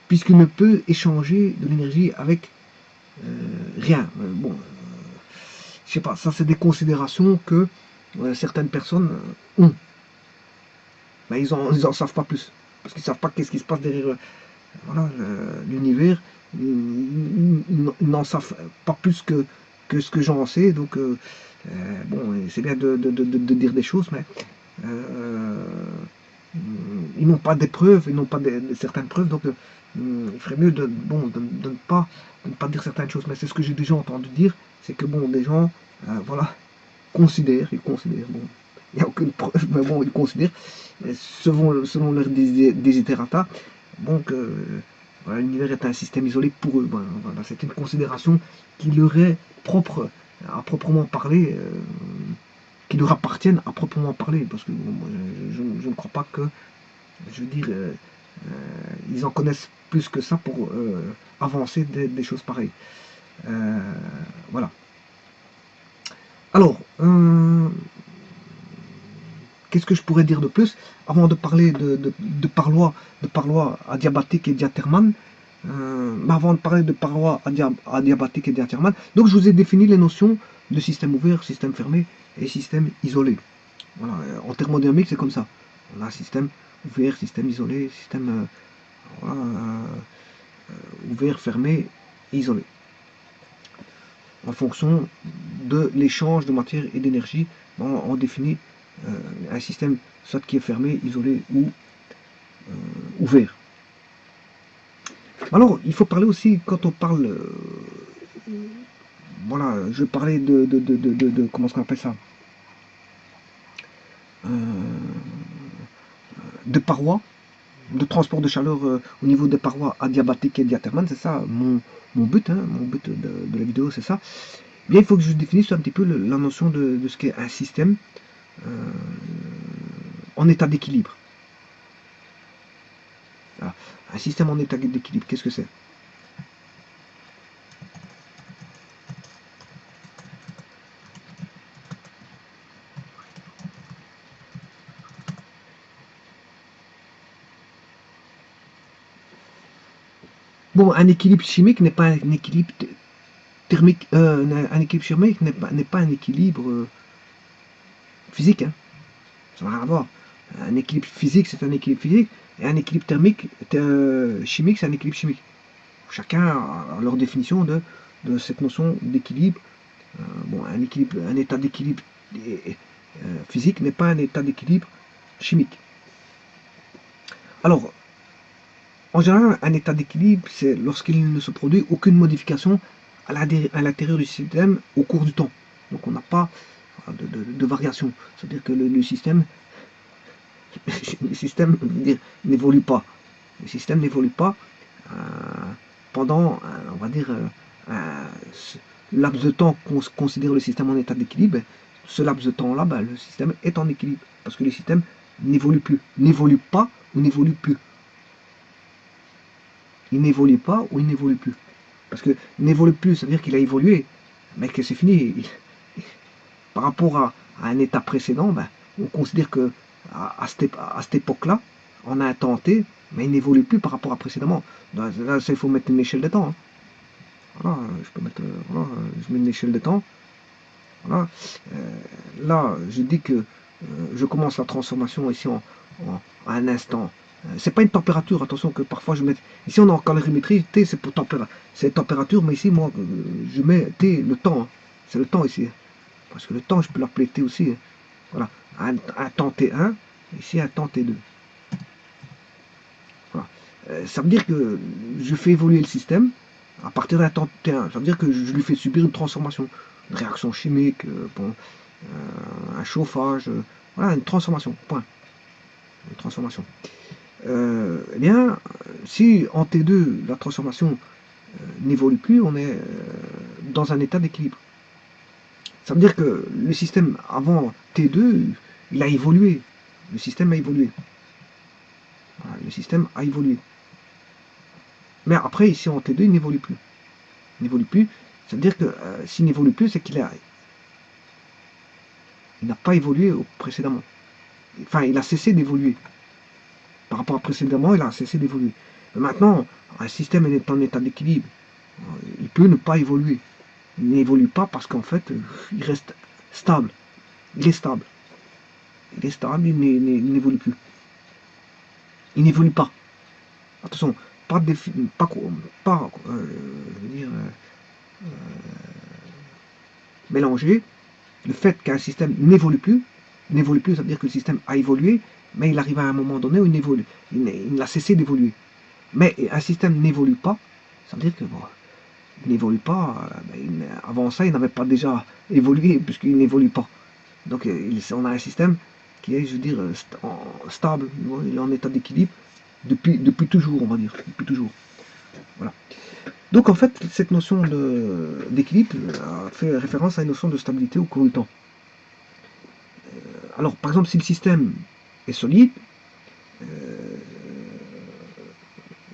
puisqu'il ne peut échanger de l'énergie avec rien. Bon, je sais pas, ça c'est des considérations que certaines personnes ont. Mais ils en savent pas plus. Parce qu'ils savent pas qu'est-ce qui se passe derrière voilà, l'univers. Ils n'en savent pas plus que ce que j'en sais. Donc, bon, c'est bien de dire des choses, mais ils n'ont pas des preuves, ils n'ont pas certaines preuves. Donc, il ferait mieux de ne pas dire certaines choses. Mais c'est ce que j'ai déjà entendu dire. C'est que, bon, des gens, voilà, ils considèrent, bon, il n'y a aucune preuve, mais bon, ils considèrent, selon leur desiderata, bon, que voilà, l'univers est un système isolé pour eux. Voilà, c'est une considération qui leur est propre, à proprement parler, qui leur appartiennent à proprement parler, parce que bon, moi, je ne crois pas que, je veux dire, ils en connaissent plus que ça pour avancer des choses pareilles. Voilà. Alors, qu'est-ce que je pourrais dire de plus avant de parler de parois adiabatiques et diathermanes, avant de parler de parois adiabatiques et diathermanes, donc je vous ai défini les notions de système ouvert, système fermé et système isolé. Voilà, en thermodynamique, c'est comme ça. On a un système ouvert, système isolé, système voilà, ouvert, fermé, isolé. En fonction de l'échange de matière et d'énergie, on définit un système soit qui est fermé, isolé ou ouvert. Alors, il faut parler aussi, quand on parle, voilà, je parlais comment est-ce qu'on appelle ça, de parois, de transport de chaleur au niveau des parois adiabatiques et diathermanes, c'est ça mon but, hein, mon but de la vidéo, c'est ça. Bien, il faut que je définisse un petit peu la notion de ce qu'est un système en état d'équilibre. Un système en état d'équilibre, qu'est-ce que c'est? Bon, un équilibre chimique n'est pas un équilibre thermique. Un équilibre chimique n'est pas un équilibre physique. Hein. Ça n'a rien à voir. Un équilibre physique, c'est un équilibre physique. Et un équilibre thermique, chimique, c'est un équilibre chimique. Chacun a leur définition de cette notion d'équilibre. Bon, un état d'équilibre physique n'est pas un état d'équilibre chimique. Alors, en général, un état d'équilibre, c'est lorsqu'il ne se produit aucune modification à l'intérieur du système au cours du temps. Donc on n'a pas de variation. C'est-à-dire que le système, le système n'évolue pas. Le système n'évolue pas pendant, on va dire, laps de temps qu'on considère le système en état d'équilibre. Ce laps de temps-là, le système est en équilibre. Parce que le système n'évolue plus. N'évolue pas ou n'évolue plus. Il n'évolue pas ou il n'évolue plus. Parce que n'évolue plus, ça veut dire qu'il a évolué, mais que c'est fini. Par rapport à un état précédent, on considère que à cette époque-là, on a un temps T, mais il n'évolue plus par rapport à précédemment. Là, il faut mettre une échelle de temps. Hein. Voilà, je peux mettre, voilà, je mets une échelle de temps. Voilà. Là, je dis que je commence la transformation ici à un instant. C'est pas une température, attention que parfois je mets. Ici on est en calorimétrie, T c'est pour température, mais ici moi je mets T le temps. Hein. C'est le temps ici. Parce que le temps je peux l'appeler T aussi. Hein. Voilà. Un temps T1, ici un temps T2. Voilà. Ça veut dire que je fais évoluer le système à partir d'un temps T1. Ça veut dire que je lui fais subir une transformation, une réaction chimique, un chauffage, voilà, une transformation, point. Une transformation. Eh bien, si en T2, la transformation n'évolue plus, on est dans un état d'équilibre. Ça veut dire que le système avant T2, il a évolué. Le système a évolué. Voilà, le système a évolué. Mais après, ici en T2, il n'évolue plus. Il n'évolue plus. Ça veut dire que s'il n'évolue plus, c'est qu'il n'a pas évolué précédemment. Enfin, il a cessé d'évoluer. Par rapport à précédemment, il a cessé d'évoluer. Mais maintenant, un système est en état d'équilibre. Il peut ne pas évoluer. Il n'évolue pas parce qu'en fait, il reste stable. Il est stable. Il est stable, il n'évolue plus. Il n'évolue pas. Attention, pas je veux dire, mélanger le fait qu'un système n'évolue plus, ça veut dire que le système a évolué, mais il arrive à un moment donné où il évolue. Il a cessé d'évoluer. Mais un système n'évolue pas, ça veut dire que il n'évolue pas, avant ça, il n'avait pas déjà évolué, puisqu'il n'évolue pas. Donc on a un système qui est, je veux dire, stable, il est en état d'équilibre depuis toujours, on va dire, depuis toujours. Voilà. Donc en fait, cette notion d'équilibre fait référence à une notion de stabilité au cours du temps. Alors, par exemple, si le système est solide,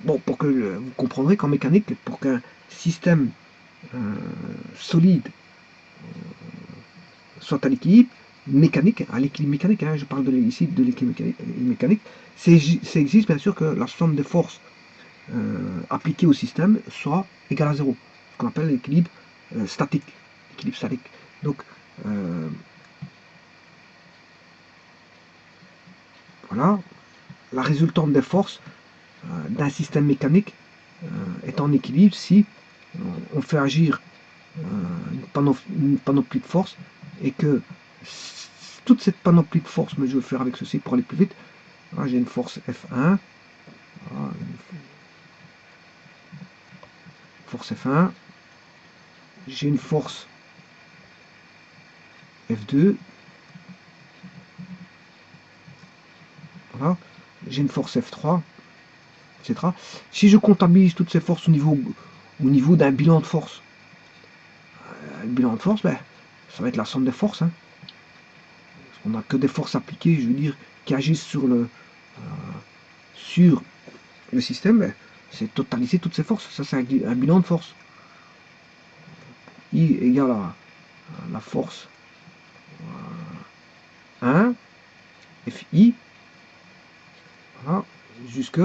bon, pour que vous comprendrez qu'en mécanique, pour qu'un système solide soit à l'équilibre mécanique, hein, je parle ici de l'équilibre mécanique, ça existe bien sûr que la somme des forces appliquées au système soit égale à zéro, ce qu'on appelle l'équilibre statique. Donc, voilà, la résultante des forces d'un système mécanique est en équilibre si on fait agir une panoplie de force et que toute cette panoplie de force, mais je vais faire avec ceci pour aller plus vite. Voilà, j'ai une force F1, voilà, force F1, j'ai une force F2, voilà, j'ai une force F3, etc. Si je comptabilise toutes ces forces au niveau d'un bilan de force, le bilan de force, ça va être la somme des forces. Hein. On n'a que des forces appliquées, je veux dire, qui agissent sur le système, c'est totaliser toutes ces forces. Ça, c'est un bilan de force. I égale à la force 1, Fi, voilà, jusque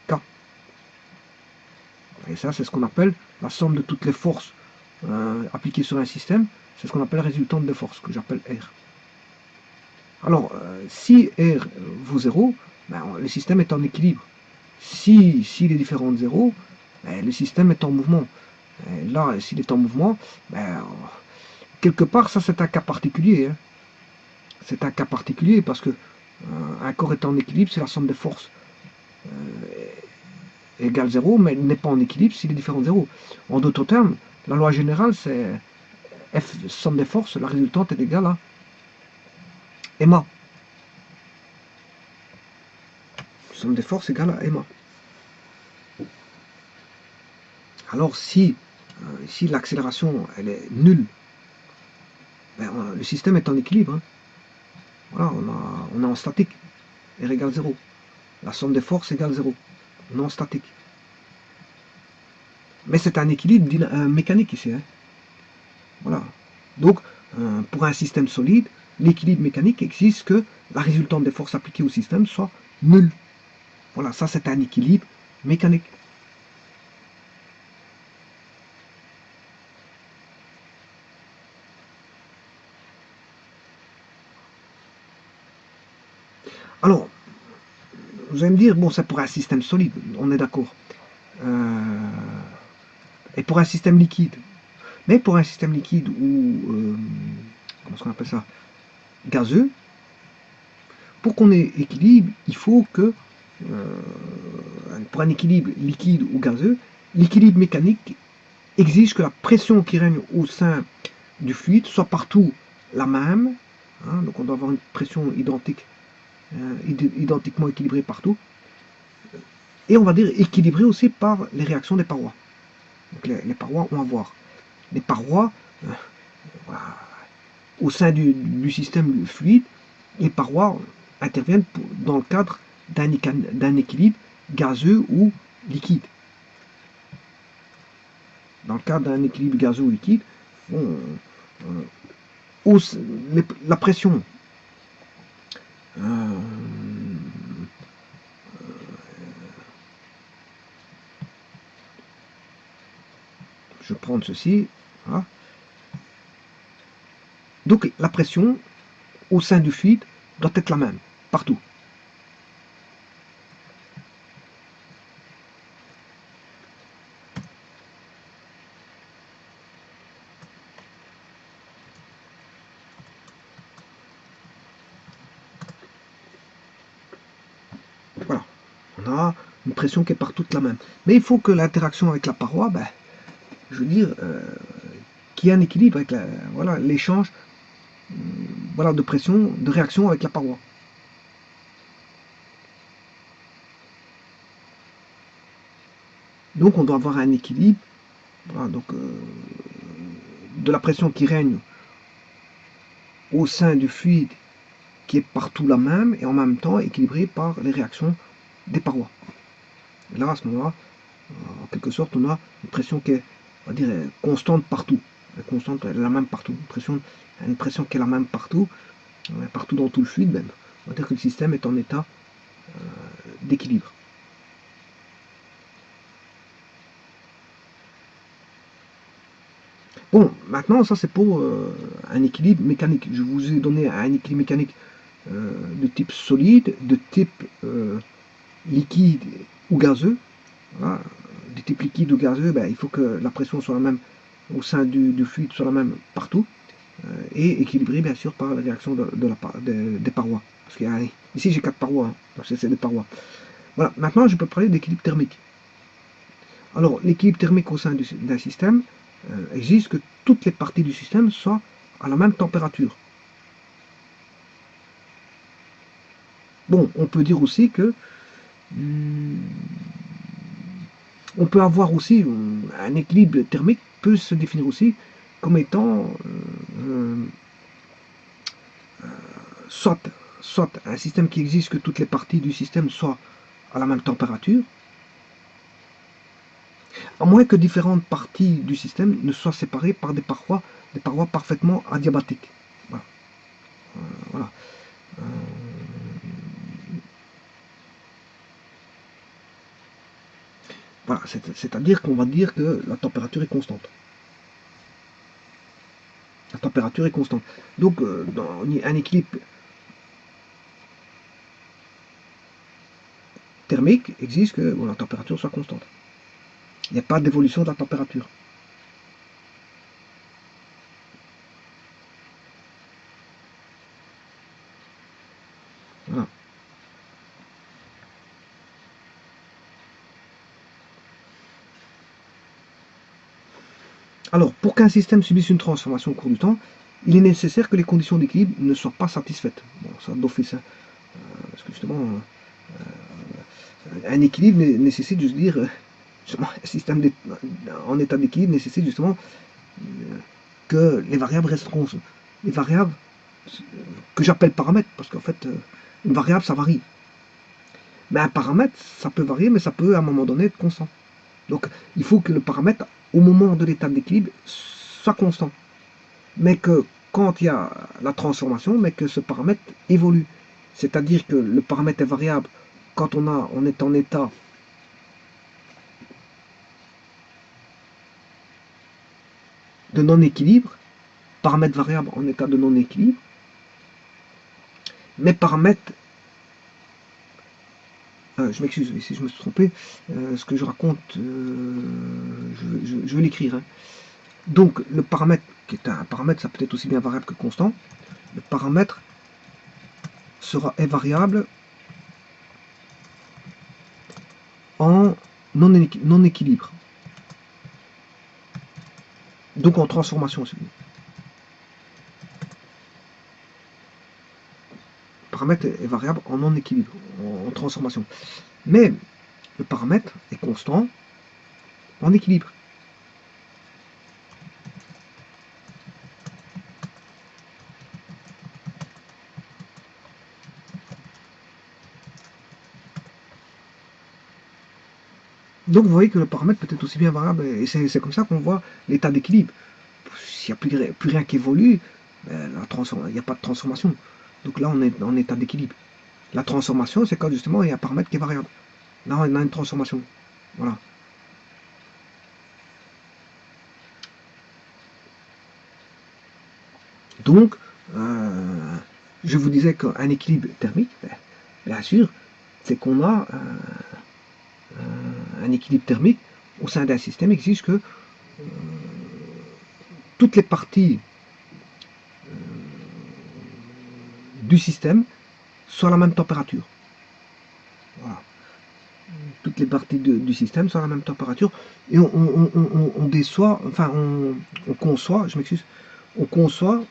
K. Et ça, c'est ce qu'on appelle la somme de toutes les forces appliquées sur un système. C'est ce qu'on appelle la résultante de force, que j'appelle R. Alors, si R vaut 0, le système est en équilibre. S'il est différent de 0, le système est en mouvement. Et là, s'il est en mouvement, quelque part, ça c'est un cas particulier. Hein. c'est un cas particulier parce que un corps est en équilibre, c'est la somme des forces égale 0, mais il n'est pas en équilibre s'il est différent de 0. En d'autres termes, la loi générale, c'est F somme des forces, la résultante est égale à MA. Somme des forces égale à MA. Alors si l'accélération elle est nulle, ben, le système est en équilibre. Hein. Voilà, on est en statique. R égale 0. La somme des forces égale 0. On est en statique. Mais c'est un équilibre mécanique ici. Hein. Voilà. Donc, pour un système solide, l'équilibre mécanique exige que la résultante des forces appliquées au système soit nulle. Voilà, ça c'est un équilibre mécanique. Alors, vous allez me dire, bon, c'est pour un système solide, on est d'accord. Et pour un système liquide. Mais pour un système liquide ou, comment est-ce qu'on appelle ça, gazeux, pour qu'on ait équilibre, il faut que, pour un équilibre liquide ou gazeux, l'équilibre mécanique exige que la pression qui règne au sein du fluide soit partout la même. Hein, donc on doit avoir une pression identique, identiquement équilibrée partout. Et on va dire équilibrée aussi par les réactions des parois. Donc les parois ont à voir. Les parois, voilà, au sein du système fluide, les parois interviennent dans le cadre d'un équilibre gazeux ou liquide. Dans le cadre d'un équilibre gazeux ou liquide, bon, la pression je vais prendre ceci. Voilà. Donc la pression au sein du fluide doit être la même, partout. Voilà. On a une pression qui est partout la même. Mais il faut que l'interaction avec la paroi, ben, je veux dire, qu'il y ait un équilibre avec voilà, l'échange voilà, de pression, de réaction avec la paroi. Donc on doit avoir un équilibre voilà, donc, de la pression qui règne au sein du fluide qui est partout la même et en même temps équilibrée par les réactions des parois. Et là, à ce moment-là, en quelque sorte, on a une pression qui est, on va dire, constante partout. Elle est constante, elle est la même partout. Une pression qui est la même partout, partout dans tout le fluide même. On va dire que le système est en état d'équilibre. Bon, maintenant, ça c'est pour un équilibre mécanique. Je vous ai donné un équilibre mécanique de type solide, de type liquide ou gazeux. Voilà. De type liquide ou gazeux, ben, il faut que la pression soit la même au sein du fluide, soit la même partout, et équilibrée bien sûr par la réaction des parois. Parce qu'ici j'ai 4 parois, hein, donc c'est des parois. Voilà, maintenant je peux parler d'équilibre thermique. Alors, l'équilibre thermique au sein d'un système exige que toutes les parties du système soient à la même température. Bon, on peut dire aussi que on peut avoir aussi un équilibre thermique peut se définir aussi comme étant soit, soit un système qui exige que toutes les parties du système soient à la même température, à moins que différentes parties du système ne soient séparées par des parois parfaitement adiabatiques. Voilà. Voilà. Voilà. C'est-à-dire qu'on va dire que la température est constante. La température est constante. Donc, dans un équilibre thermique exige que la température soit constante. Il n'y a pas d'évolution de la température. Alors, pour qu'un système subisse une transformation au cours du temps, il est nécessaire que les conditions d'équilibre ne soient pas satisfaites. Bon, ça d'office, hein, parce que justement, un équilibre nécessite, je veux dire, un système en état d'équilibre nécessite justement que les variables resteront, les variables que j'appelle paramètres, parce qu'en fait, une variable, ça varie. Mais un paramètre, ça peut varier, mais ça peut à un moment donné être constant. Donc, il faut que le paramètre, au moment de l'état d'équilibre, soit constant. Mais que quand il y a la transformation, mais que ce paramètre évolue. C'est-à-dire que le paramètre est variable quand on est en état de non-équilibre, paramètre variable en état de non-équilibre, mais paramètre, je m'excuse si je me suis trompé, ce que je raconte, je vais l'écrire. Hein. Donc le paramètre, qui est un paramètre, ça peut être aussi bien variable que constant, le paramètre est variable en non-équilibre. Donc en transformation aussi. Le paramètre est variable en non-équilibre, en transformation. Mais le paramètre est constant en équilibre. Donc vous voyez que le paramètre peut être aussi bien variable, et c'est comme ça qu'on voit l'état d'équilibre. S'il n'y a plus rien qui évolue, il n'y a pas de transformation. Donc là, on est en état d'équilibre. La transformation, c'est quand justement il y a un paramètre qui est variable. Là, on a une transformation. Voilà. Donc, je vous disais qu'un équilibre thermique, bien sûr, c'est qu'on a un équilibre thermique au sein d'un système exige que toutes les parties du système soient à la même température. Voilà. Toutes les parties du système sont à la même température et on déçoit, enfin on conçoit, je m'excuse, on conçoit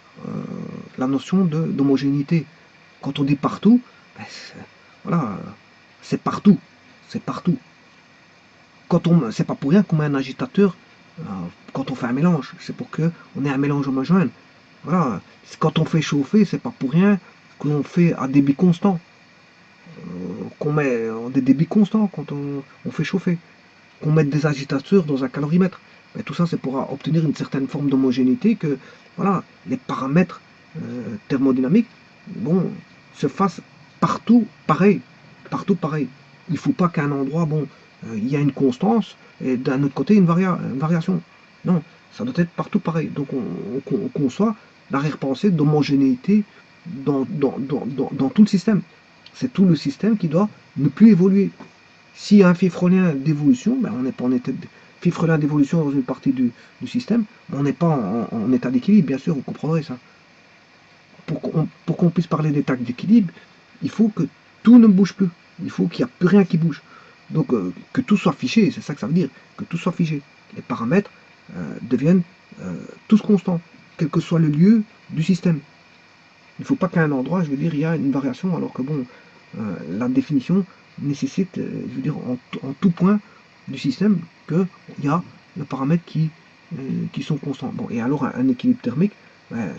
la notion d'homogénéité. Quand on dit partout, ben voilà, c'est partout, c'est partout. C'est pas pour rien qu'on met un agitateur quand on fait un mélange, c'est pour que on ait un mélange homogène. Voilà, quand on fait chauffer, c'est pas pour rien que l'on fait à débit constant, qu'on met des débits constants quand on fait chauffer, qu'on mette des agitateurs dans un calorimètre. Mais tout ça, c'est pour obtenir une certaine forme d'homogénéité, que voilà, les paramètres thermodynamiques, bon, se fassent partout pareil, partout pareil. Il ne faut pas qu'à un endroit, bon, il y a une constance et d'un autre côté une variation. Non, ça doit être partout pareil. Donc on conçoit l'arrière-pensée d'homogénéité dans tout le système. C'est tout le système qui doit ne plus évoluer. S'il y a un fifrelien d'évolution, ben on n'est pas en état de fifrelien d'évolution dans une partie du système, on n'est pas en état d'équilibre, bien sûr, vous comprendrez ça. Pour qu'on puisse parler d'état d'équilibre, il faut que tout ne bouge plus. Il faut qu'il n'y ait plus rien qui bouge. Donc que tout soit fiché, c'est ça que ça veut dire, que tout soit figé. Les paramètres deviennent tous constants, quel que soit le lieu du système. Il ne faut pas qu'à un endroit, je veux dire, il y a une variation, alors que bon, la définition nécessite, je veux dire, en tout point du système, qu'il y a le paramètre qui sont constants. Bon, et alors un équilibre thermique,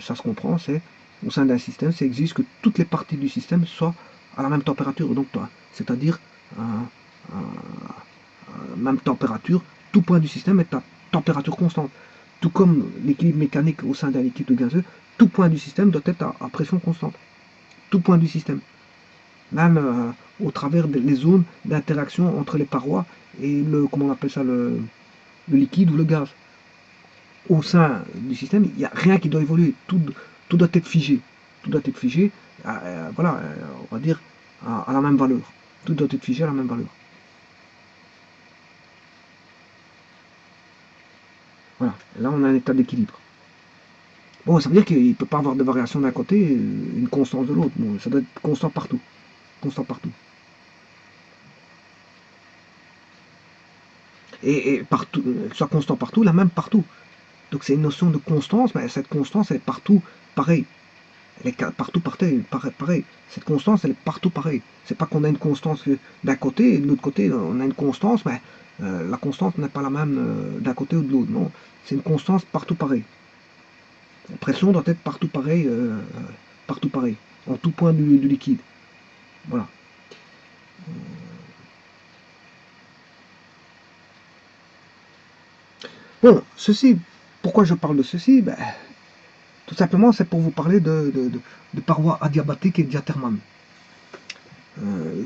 ça se comprend, c'est au sein d'un système, ça exige que toutes les parties du système soient à la même température, donc c'est-à-dire même température, tout point du système est à température constante. Tout comme l'équilibre mécanique au sein d'un liquide gazeux, tout point du système doit être à pression constante. Tout point du système. Même au travers des zones d'interaction entre les parois et comment on appelle ça, le liquide ou le gaz. Au sein du système, il n'y a rien qui doit évoluer. Tout doit être figé. Tout doit être figé, voilà, on va dire, à la même valeur. Tout doit être figé à la même valeur. Voilà. Là, on a un état d'équilibre. Bon, ça veut dire qu'il ne peut pas avoir de variation d'un côté et une constance de l'autre. Bon, ça doit être constant partout. Constant partout. Et partout, soit constant partout, la même partout. Donc c'est une notion de constance, mais cette constance, elle est partout pareille. Elle est partout pareil. Cette constance, elle est partout pareille. C'est pas qu'on a une constance d'un côté et de l'autre côté, on a une constance, mais la constance n'est pas la même d'un côté ou de l'autre. Non, c'est une constance partout pareil. La pression doit être partout pareil, en tout point du liquide. Voilà. Bon, ceci, pourquoi je parle de ceci? Ben, tout simplement, c'est pour vous parler de parois adiabatiques et diathermales.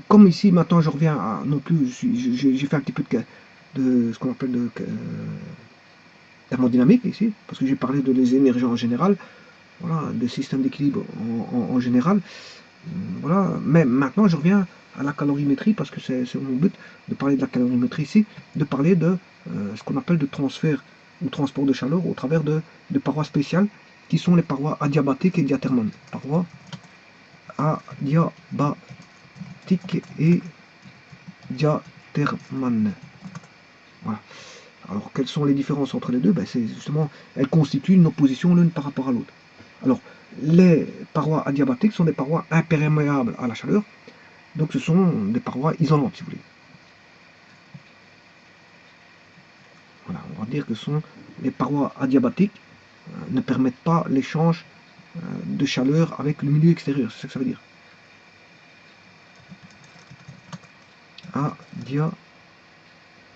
Comme ici, maintenant, je reviens à, non plus, j'ai fait un petit peu de ce qu'on appelle de thermodynamique ici, parce que j'ai parlé de les énergies en général, voilà, des systèmes d'équilibre en général, voilà. Mais maintenant, je reviens à la calorimétrie, parce que c'est mon but de parler de la calorimétrie ici, de parler de ce qu'on appelle de transfert ou transport de chaleur au travers de parois spéciales, qui sont les parois adiabatiques et diathermales. Parois adiabatiques et diathermales. Voilà. Alors, quelles sont les différences entre les deux? Ben, c'est justement, elles constituent une opposition l'une par rapport à l'autre. Alors, les parois adiabatiques sont des parois imperméables à la chaleur, donc ce sont des parois isolantes, si vous voulez. Voilà, on va dire que les parois adiabatiques ne permettent pas l'échange de chaleur avec le milieu extérieur, c'est ce que ça veut dire.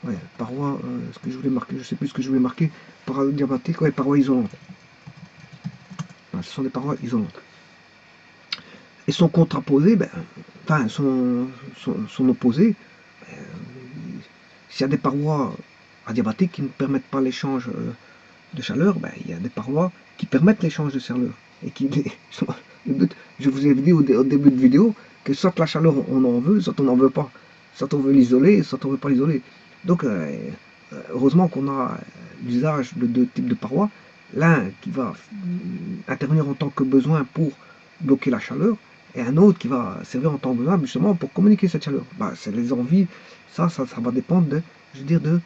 Ouais, paroi, ce que je voulais marquer, je sais plus ce que je voulais marquer, parois adiabatiques, ouais, parois isolantes. Voilà, ce sont des parois isolantes. Et sont contraposées, ben, enfin, sont opposées. Ben, s'il y a des parois adiabatiques qui ne permettent pas l'échange de chaleur, ben, il y a des parois qui permettent l'échange de chaleur. Et qui, le but, je vous ai dit au début de vidéo que soit la chaleur on en veut, soit on n'en veut pas. Soit on veut l'isoler, soit on ne veut pas l'isoler. Donc, heureusement qu'on a l'usage de deux types de parois. L'un qui va intervenir en tant que besoin pour bloquer la chaleur, et un autre qui va servir en tant que besoin justement pour communiquer cette chaleur. Bah, c'est les envies, ça va dépendre de, je veux dire, de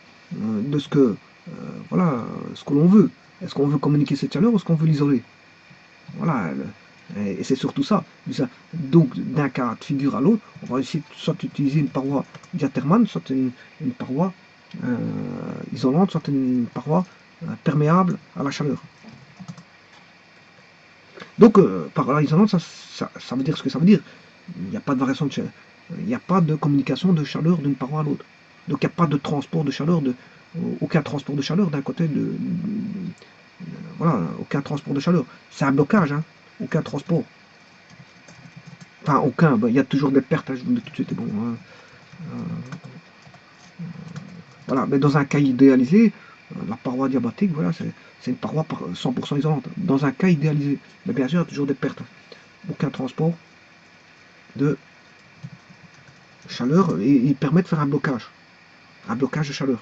ce que, voilà, ce que l'on veut. Est-ce qu'on veut communiquer cette chaleur ou est-ce qu'on veut l'isoler? Voilà, et c'est surtout ça. Donc, d'un cas de figure à l'autre, on va essayer soit utiliser une paroi diathermale, soit une paroi isolante, soit une paroi perméable à la chaleur. Donc, paroi isolante, ça veut dire ce que ça veut dire. Il n'y a pas de variation de chaleur. Il n'y a pas de communication de chaleur d'une paroi à l'autre. Donc, il n'y a pas de transport de chaleur, aucun transport de chaleur d'un côté voilà, aucun transport de chaleur. C'est un blocage, hein, aucun transport. Enfin, aucun, il y a toujours des pertes, hein, je vous le dis tout de suite, bon. Hein, voilà, mais dans un cas idéalisé, la paroi diabatique, voilà, c'est une paroi 100% isolante. Dans un cas idéalisé, mais bien sûr, il y a toujours des pertes. Aucun transport de chaleur, et il permet de faire un blocage de chaleur.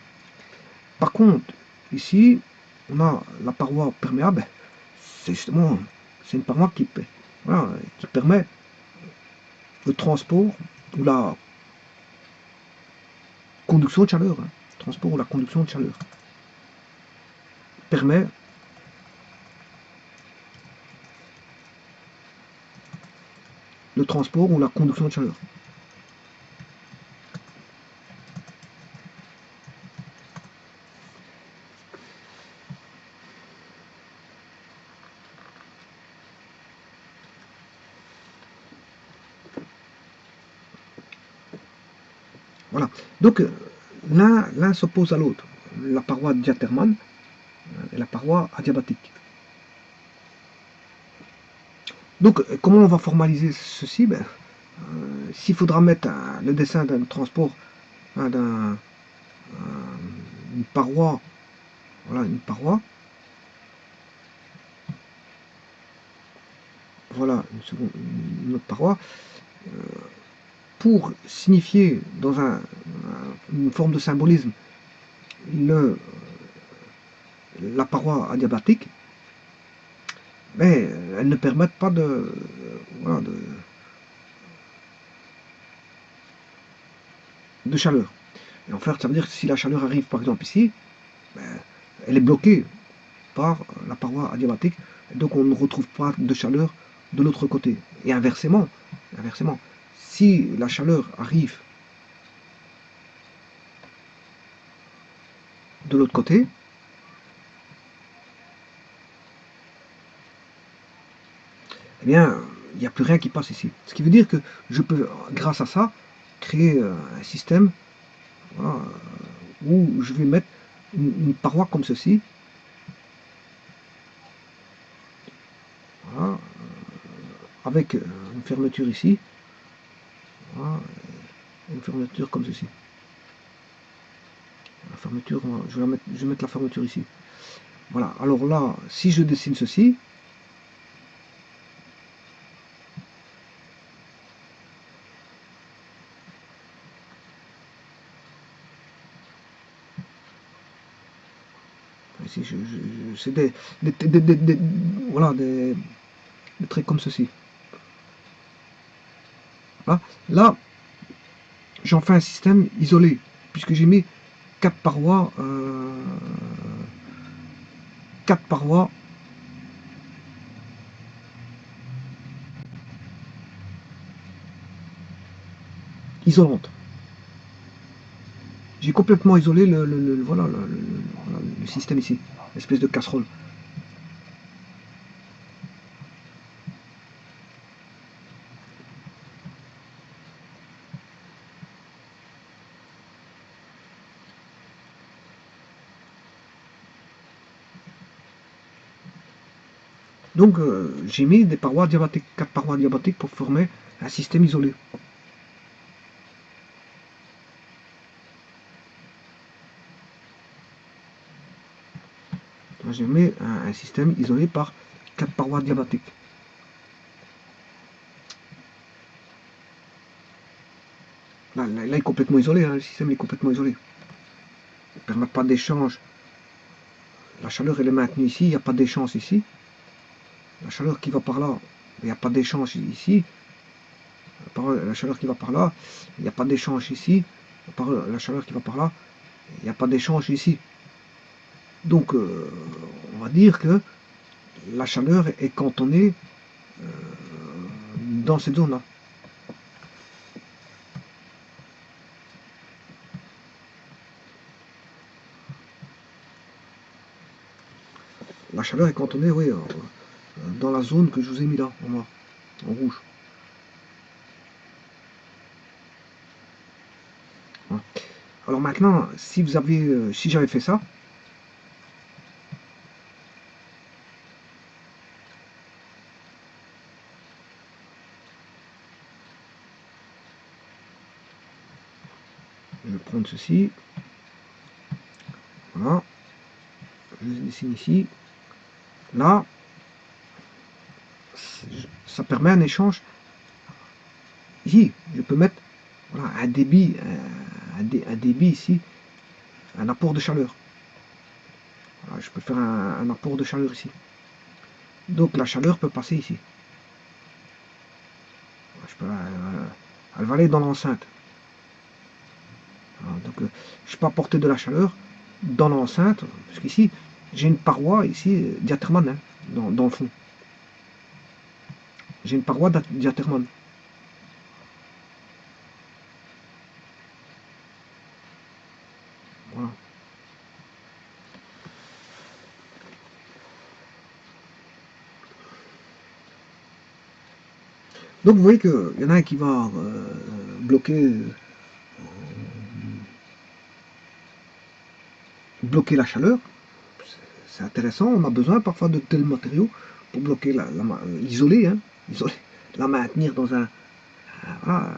Par contre, ici, on a la paroi perméable, c'est justement, c'est une paroi voilà, qui permet le transport ou la conduction de chaleur. Hein, transport ou la conduction de chaleur. Permet le transport ou la conduction de chaleur. Voilà. Donc, l'un s'oppose à l'autre. La paroi diathermale et la paroi adiabatique. Donc, comment on va formaliser ceci? Ben, s'il faudra mettre le dessin d'un transport, hein, une paroi, voilà, voilà, une autre paroi, pour signifier dans une forme de symbolisme la paroi adiabatique, mais elles ne permettent pas voilà, de chaleur. Et en fait, ça veut dire que si la chaleur arrive par exemple ici, ben, elle est bloquée. par la paroi adiabatique, donc on ne retrouve pas de chaleur de l'autre côté. Et inversement, si la chaleur arrive de l'autre côté, eh bien, il n'y a plus rien qui passe ici. Ce qui veut dire que je peux, grâce à ça, créer un système, voilà, où je vais mettre une paroi comme ceci. Voilà, avec une fermeture ici. Voilà, une fermeture comme ceci. La fermeture, je vais mettre la fermeture ici. Voilà, alors là, si je dessine ceci, ici c'est voilà, des traits comme ceci. Voilà. Là, j'en fais un système isolé, puisque j'ai mis quatre parois, quatre parois isolantes. J'ai complètement isolé voilà, le système ici, l'espèce de casserole. Donc j'ai mis des parois diabatiques, quatre parois diabatiques pour former un système isolé. J'ai mis un système isolé par quatre parois diabatiques. Là, il est complètement isolé, hein, le système est complètement isolé. Il ne permet pas d'échange. La chaleur elle est maintenue ici, il n'y a pas d'échange ici. La chaleur qui va par là, il n'y a pas d'échange ici. La chaleur qui va par là, il n'y a pas d'échange ici. La chaleur qui va par là, il n'y a pas d'échange ici. Donc on va dire que la chaleur est cantonnée dans cette zone-là. La chaleur est cantonnée, oui, dans la zone que je vous ai mis là, en rouge. Alors maintenant, si vous avez, si j'avais fait ça, je vais prendre ceci, voilà, je dessine ici, là, ça permet un échange. Ici, je peux mettre voilà, un débit, un débit ici, un apport de chaleur. Voilà, je peux faire un apport de chaleur ici. Donc la chaleur peut passer ici. Elle va aller dans l'enceinte. Donc je peux apporter de la chaleur dans l'enceinte, parce qu'ici j'ai une paroi ici diathermane, hein, dans le fond. J'ai une paroi diathermane. Voilà. Donc vous voyez qu'il y en a un qui va bloquer la chaleur. C'est intéressant, on a besoin parfois de tels matériaux pour bloquer l'isoler, hein, la maintenir dans un... Voilà.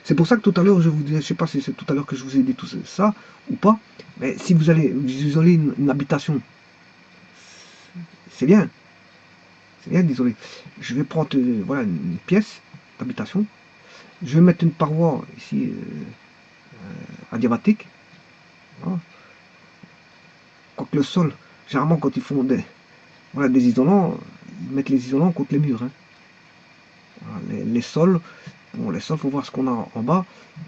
C'est pour ça que tout à l'heure, je vous disais, je sais pas si c'est tout à l'heure que je vous ai dit tout ça ou pas, mais si vous allez vous isoler une habitation, c'est bien d'isoler. Je vais prendre voilà, une pièce d'habitation, je vais mettre une paroi ici adiabatique. Voilà. Quoique le sol, généralement quand ils font voilà, des isolants, ils mettent les isolants contre les murs. Hein. Voilà, les sols, bon, les sols, faut voir ce qu'on a en bas.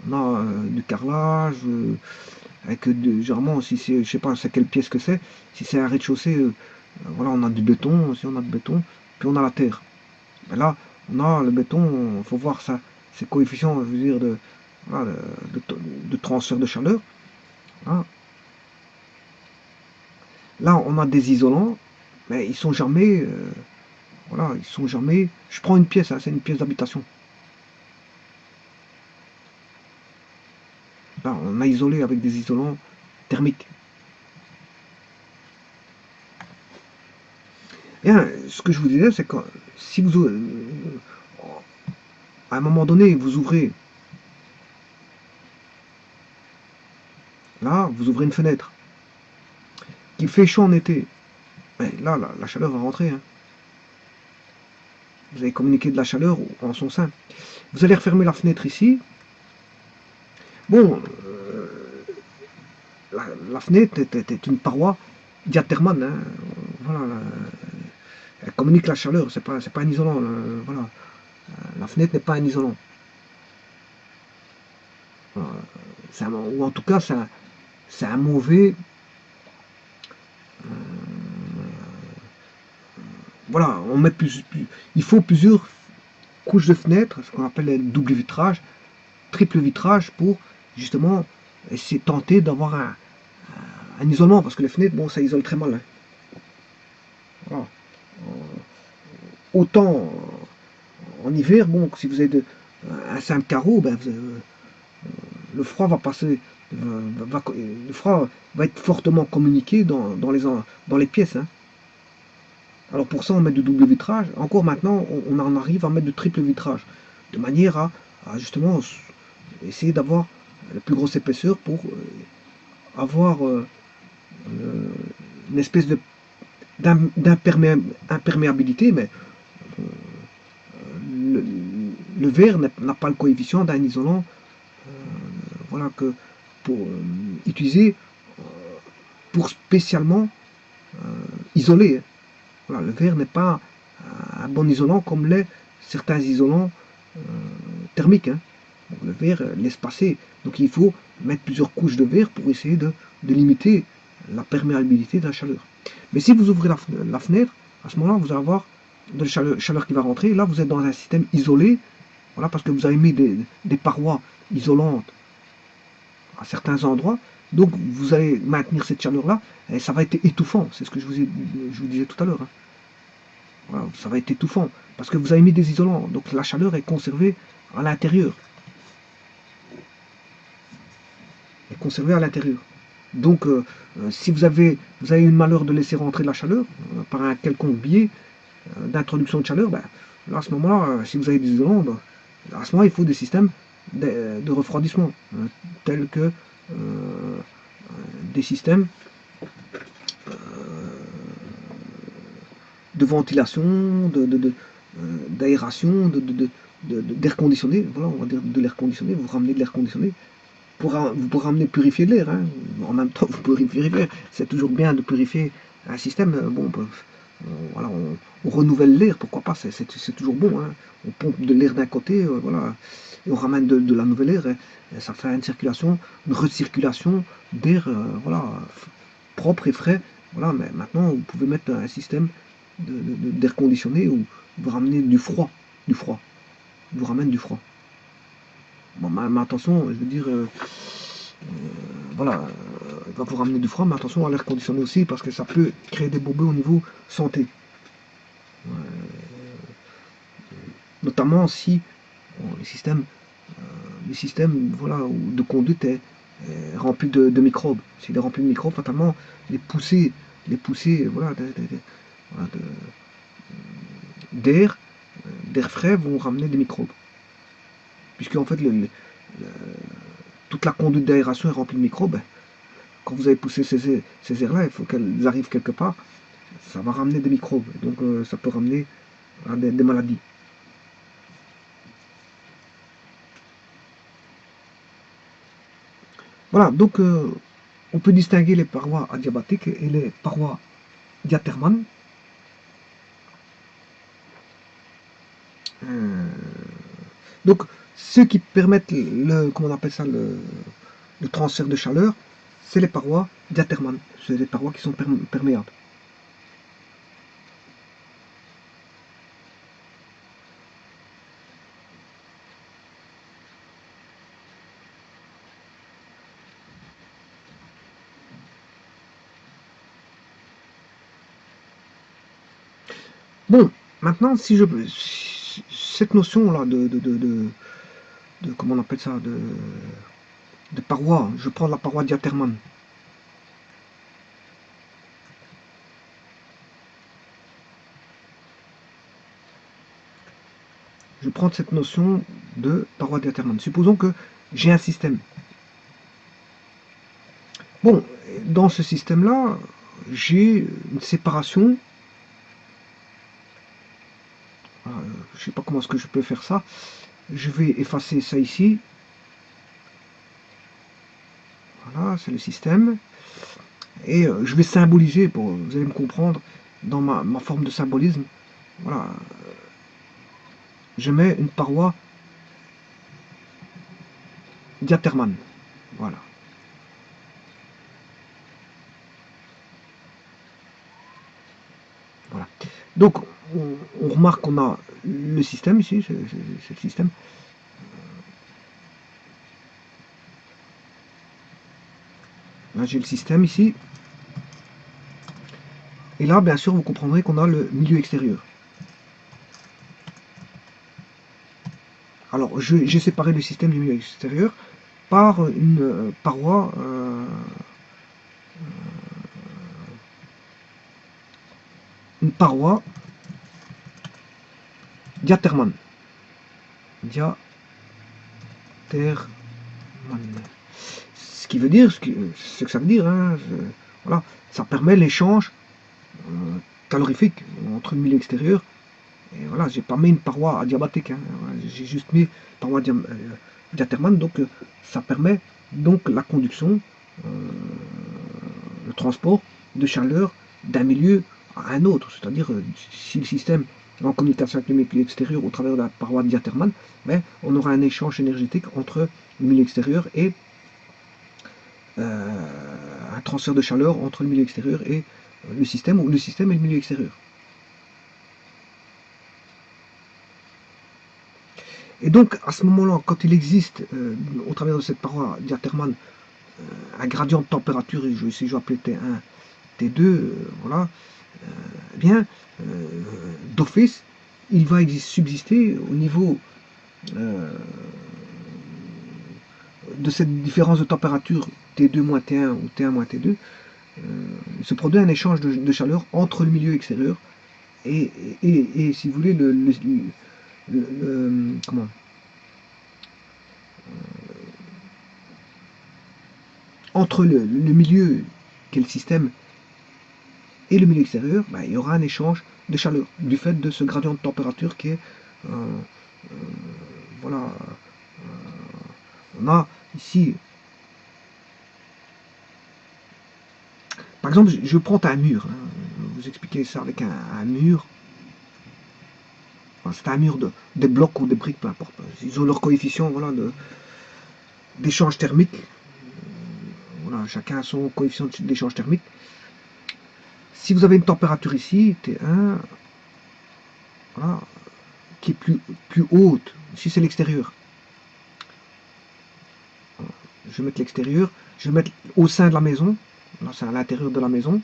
On a du carrelage, avec généralement, si c'est, je sais pas c'est quelle pièce que c'est, si c'est un rez-de-chaussée, voilà, on a du béton, si on a du béton, puis on a la terre. Ben là, on a le béton, il faut voir ça, ses coefficients, je veux dire, voilà, de transfert de chaleur. Hein. Là, on a des isolants, mais ils sont jamais, voilà, ils sont jamais. Je prends une pièce, hein, c'est une pièce d'habitation. Là, on a isolé avec des isolants thermiques. Bien, ce que je vous disais, c'est que si vous, à un moment donné, vous ouvrez, là, vous ouvrez une fenêtre, qui fait chaud en été, ben, là, la chaleur va rentrer. Hein. Vous allez communiquer de la chaleur en son sein. Vous allez refermer la fenêtre ici. Bon, la fenêtre est une paroi diathermane. Hein. Voilà, elle communique la chaleur, c'est pas un isolant. Voilà. La fenêtre n'est pas un isolant. Voilà. Ou en tout cas, c'est un mauvais. Voilà, on met il faut plusieurs couches de fenêtres, ce qu'on appelle le double vitrage, triple vitrage, pour justement essayer de tenter d'avoir un isolement, parce que les fenêtres, bon, ça isole très mal. Hein. Voilà. Autant en hiver, bon, si vous avez un simple carreau, ben, le froid va passer, le froid va être fortement communiqué dans les pièces. Hein. Alors pour ça, on met du double vitrage. Encore maintenant, on en arrive à mettre du triple vitrage, de manière à justement essayer d'avoir la plus grosse épaisseur pour avoir une espèce d'imperméabilité, mais le, le verre n'a pas le coefficient d'un isolant, voilà, que pour utiliser pour spécialement isoler. Voilà, le verre n'est pas un bon isolant comme l'est certains isolants thermiques. Hein. Donc, le verre laisse passer. Donc il faut mettre plusieurs couches de verre pour essayer de limiter la perméabilité de la chaleur. Mais si vous ouvrez la fenêtre, à ce moment-là, vous allez avoir de la chaleur qui va rentrer. Là, vous êtes dans un système isolé, voilà, parce que vous avez mis des parois isolantes à certains endroits. Donc vous allez maintenir cette chaleur-là, et ça va être étouffant. C'est ce que je vous disais tout à l'heure. Hein. Voilà, ça va être étouffant, parce que vous avez mis des isolants. Donc la chaleur est conservée à l'intérieur. Est conservée à l'intérieur. Donc, si vous avez eu le malheur de laisser rentrer de la chaleur par un quelconque biais d'introduction de chaleur, ben, là, à ce moment-là, si vous avez des isolants, ben, à ce moment-là, il faut des systèmes de refroidissement, tels que des systèmes de ventilation, d'aération, d'air conditionné. Voilà, on va dire de l'air conditionné. Vous ramenez de l'air conditionné. Vous pourrez ramener purifier de l'air. Hein. En même temps, vous pourrez purifier. C'est toujours bien de purifier un système. Bon, voilà, on renouvelle l'air, pourquoi pas, c'est toujours bon. Hein. On pompe de l'air d'un côté, voilà, et on ramène de la nouvelle air. Et ça fait une circulation, une recirculation d'air, voilà, propre et frais. Voilà, mais maintenant, vous pouvez mettre un système d'air conditionné où vous ramenez du froid. Du froid. Vous ramène du froid. Bon, mais attention, je veux dire, voilà, il va vous ramener du froid, mais attention à l'air conditionné aussi, parce que ça peut créer des bobos au niveau santé. Notamment si bon, les systèmes voilà, de conduite est rempli de microbes. S'il est rempli de microbes, fatalement, les poussées voilà, voilà, d'air frais vont ramener des microbes. Puisque en fait, toute la conduite d'aération est remplie de microbes. Quand vous avez poussé ces airs-là, il faut qu'elles arrivent quelque part. Ça va ramener des microbes. Donc ça peut ramener des maladies. Voilà, donc on peut distinguer les parois adiabatiques et les parois diathermanes. Donc, ceux qui permettent comment on appelle ça, le transfert de chaleur, c'est les parois d'Aterman. C'est des parois qui sont perméables. Bon, maintenant, si je cette notion-là de comment on appelle ça, de paroi, je prends la paroi d'Aterman. Je prends cette notion de paroi d'Aterman. Supposons que j'ai un système. Bon, dans ce système-là, j'ai une séparation. Je ne sais pas comment est-ce que je peux faire ça. Je vais effacer ça ici. Voilà, c'est le système. Et je vais symboliser, pour vous allez me comprendre, dans ma forme de symbolisme. Voilà, je mets une paroi d'Aterman. Voilà. Voilà. Donc, on remarque qu'on a le système ici, c'est le système. Là, j'ai le système ici. Et là, bien sûr, vous comprendrez qu'on a le milieu extérieur. Alors, j'ai séparé le système du milieu extérieur par une paroi d'Aterman. Diaterman. Ce qui veut dire, ce que ça veut dire, hein, voilà, ça permet l'échange calorifique entre le milieu extérieur. Et voilà, j'ai pas mis une paroi adiabatique, hein, j'ai juste mis paroi d'Aterman, donc ça permet donc la conduction, le transport de chaleur d'un milieu à un autre. C'est-à-dire, si le système est en communication avec le milieu extérieur au travers de la paroi d'Aterman, ben, on aura un échange énergétique entre le milieu extérieur et un transfert de chaleur entre le milieu extérieur et le système, ou le système et le milieu extérieur. Et donc, à ce moment-là, quand il existe, au travers de cette paroi d'Aterman, un gradient de température, et si je vais appeler T1, T2, voilà, eh bien, d'office, il va subsister au niveau de cette différence de température T2 moins T1 ou T1 moins T2, se produit un échange de chaleur entre le milieu extérieur et si vous voulez, comment, entre le milieu qui est le système et le milieu extérieur, ben, il y aura un échange de chaleur du fait de ce gradient de température qui est voilà, on a ici, par exemple, je prends un mur, hein, je vais vous expliquer ça avec un mur. Enfin, c'est un mur des blocs ou des briques, peu importe. Ils ont leur coefficient, voilà, d'échange thermique. Voilà, chacun a son coefficient d'échange thermique. Si vous avez une température ici, T1, voilà, qui est plus haute, si c'est l'extérieur, je vais mettre l'extérieur, je vais mettre au sein de la maison, là c'est à l'intérieur de la maison,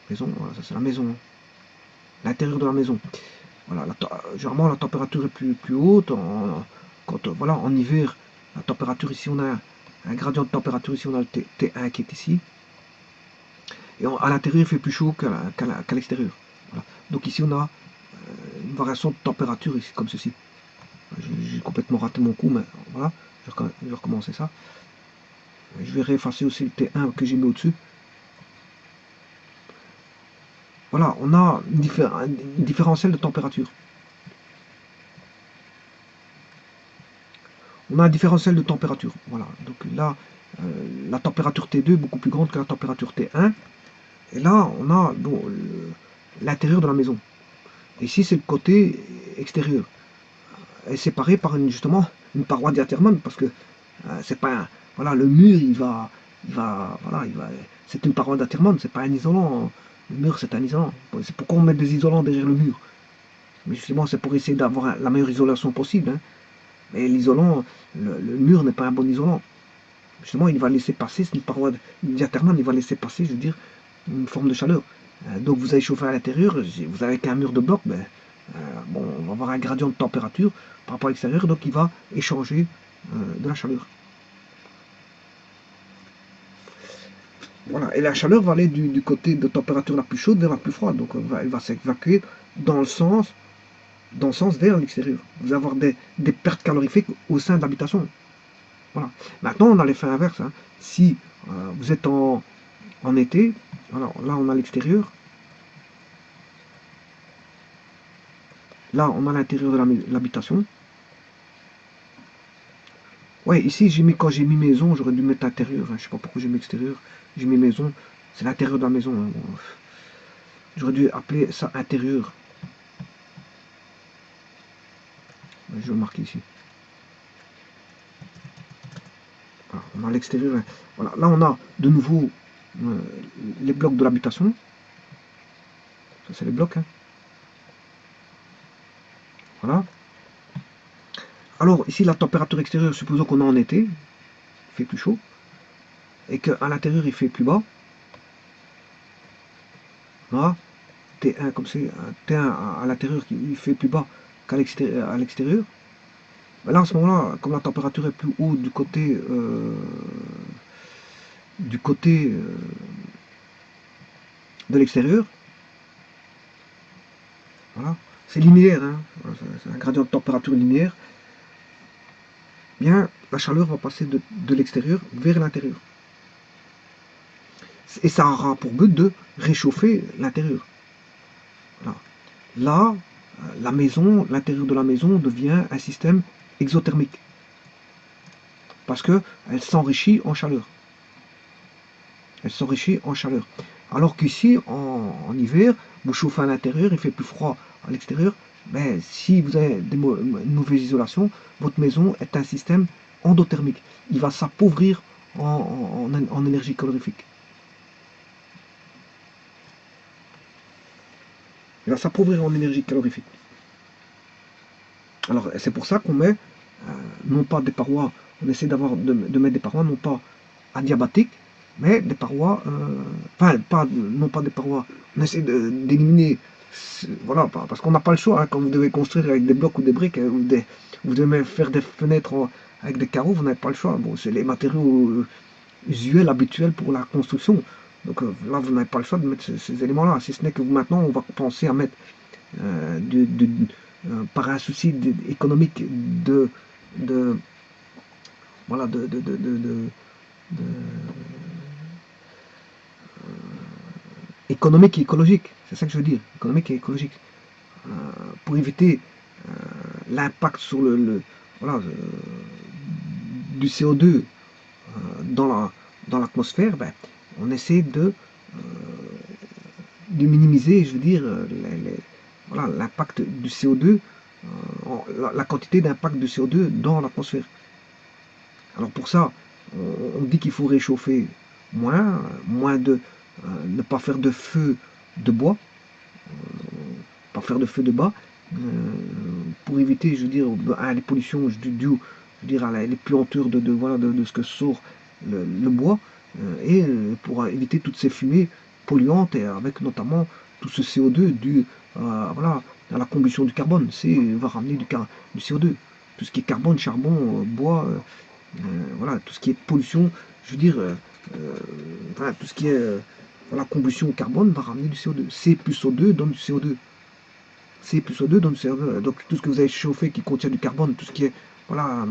voilà, ça c'est la maison, l'intérieur de la maison. Voilà, généralement la température est plus haute, quand voilà, en hiver, la température ici, on a un gradient de température ici, on a le T1 qui est ici, et à l'intérieur il fait plus chaud qu'à l'extérieur. Voilà. Donc ici on a une variation de température ici, comme ceci. J'ai complètement raté mon coup, mais voilà, je vais recommencer ça. Je vais réeffacer aussi le T1 que j'ai mis au-dessus. Voilà, on a une différentielle de température. On a un différentiel de température. Voilà, donc là, la température T2 est beaucoup plus grande que la température T1. Et là, on a bon, l'intérieur de la maison. Ici, c'est le côté extérieur. est séparé par justement une paroi diathermante, parce que c'est pas voilà, le mur voilà, c'est une paroi diathermante, c'est pas un isolant. Le mur, c'est un isolant. C'est pourquoi on met des isolants derrière le mur. Mais justement, c'est pour essayer d'avoir la meilleure isolation possible, hein. Mais l'isolant, le mur n'est pas un bon isolant. Justement, il va laisser passer, c'est une paroi diathermante, il va laisser passer, je veux dire, une forme de chaleur. Donc vous allez chauffer à l'intérieur, vous avez qu'un mur de bloc, ben, bon, on va avoir un gradient de température par rapport à l'extérieur, donc il va échanger de la chaleur. Voilà, et la chaleur va aller du côté de température la plus chaude vers la plus froide, donc elle va s'évacuer dans le sens vers l'extérieur. Vous allez avoir des pertes calorifiques au sein de l'habitation. Voilà. Maintenant, on a l'effet inverse, hein. Si vous êtes en été, alors là on a l'extérieur, là on a l'intérieur de l'habitation. Ouais, ici quand j'ai mis maison, j'aurais dû mettre intérieur, hein. Je sais pas pourquoi j'ai mis extérieur, j'ai mis maison, c'est l'intérieur de la maison, hein. Bon, j'aurais dû appeler ça intérieur. Je vais marquer ici. Voilà, on a l'extérieur. Voilà, là on a de nouveau les blocs de l'habitation. Ça c'est les blocs, hein. Voilà. Alors ici la température extérieure, supposons qu'on est en été, il fait plus chaud, et qu'à l'intérieur il fait plus bas. Voilà. T1 comme c'est, T1 à l'intérieur qui fait plus bas qu'à l'extérieur. Là en ce moment-là, comme la température est plus haute du côté de l'extérieur, voilà, c'est linéaire, hein, c'est un gradient de température linéaire, bien la chaleur va passer de l'extérieur vers l'intérieur. Et ça aura pour but de réchauffer l'intérieur. Voilà. Là, la maison, l'intérieur de la maison devient un système exothermique. Parce qu'elle s'enrichit en chaleur. Elle s'enrichit en chaleur. Alors qu'ici, en hiver, vous chauffez à l'intérieur, il fait plus froid à l'extérieur. Mais si vous avez une mauvaise isolation, votre maison est un système endothermique. Il va s'appauvrir en énergie calorifique. Il va s'appauvrir en énergie calorifique. Alors c'est pour ça qu'on met non pas des parois, on essaie de mettre des parois non pas adiabatiques, mais des parois, non pas des parois, on essaie d'éliminer, voilà, parce qu'on n'a pas le choix, hein, quand vous devez construire avec des blocs ou des briques, vous devez même faire des fenêtres avec des carreaux, vous n'avez pas le choix. Bon, c'est les matériaux usuels, habituels pour la construction. Donc là, vous n'avez pas le choix de mettre ces éléments-là, si ce n'est que maintenant, on va penser à mettre par un souci économique voilà, économique et écologique, c'est ça que je veux dire, économique et écologique, pour éviter l'impact sur voilà, du CO2 dans l'atmosphère, ben, on essaie de minimiser, je veux dire, voilà, l'impact du CO2, la quantité d'impact du CO2 dans l'atmosphère. Alors pour ça, on dit qu'il faut réchauffer moins ne pas faire de feu de bois, pas faire de feu de bois, pour éviter, je veux dire, les pollutions dues, je veux dire, les puantures voilà, de ce que sort le bois, et pour éviter toutes ces fumées polluantes, et avec notamment tout ce CO2 dû voilà, à la combustion du carbone. Va ramener du CO2. Tout ce qui est carbone, charbon, bois, voilà, tout ce qui est pollution, je veux dire, voilà, tout ce qui est voilà, combustion au carbone va ramener du CO2. C plus O2 donne du CO2. C plus O2 donne du CO2. Donc tout ce que vous avez chauffé qui contient du carbone, tout ce qui est voilà,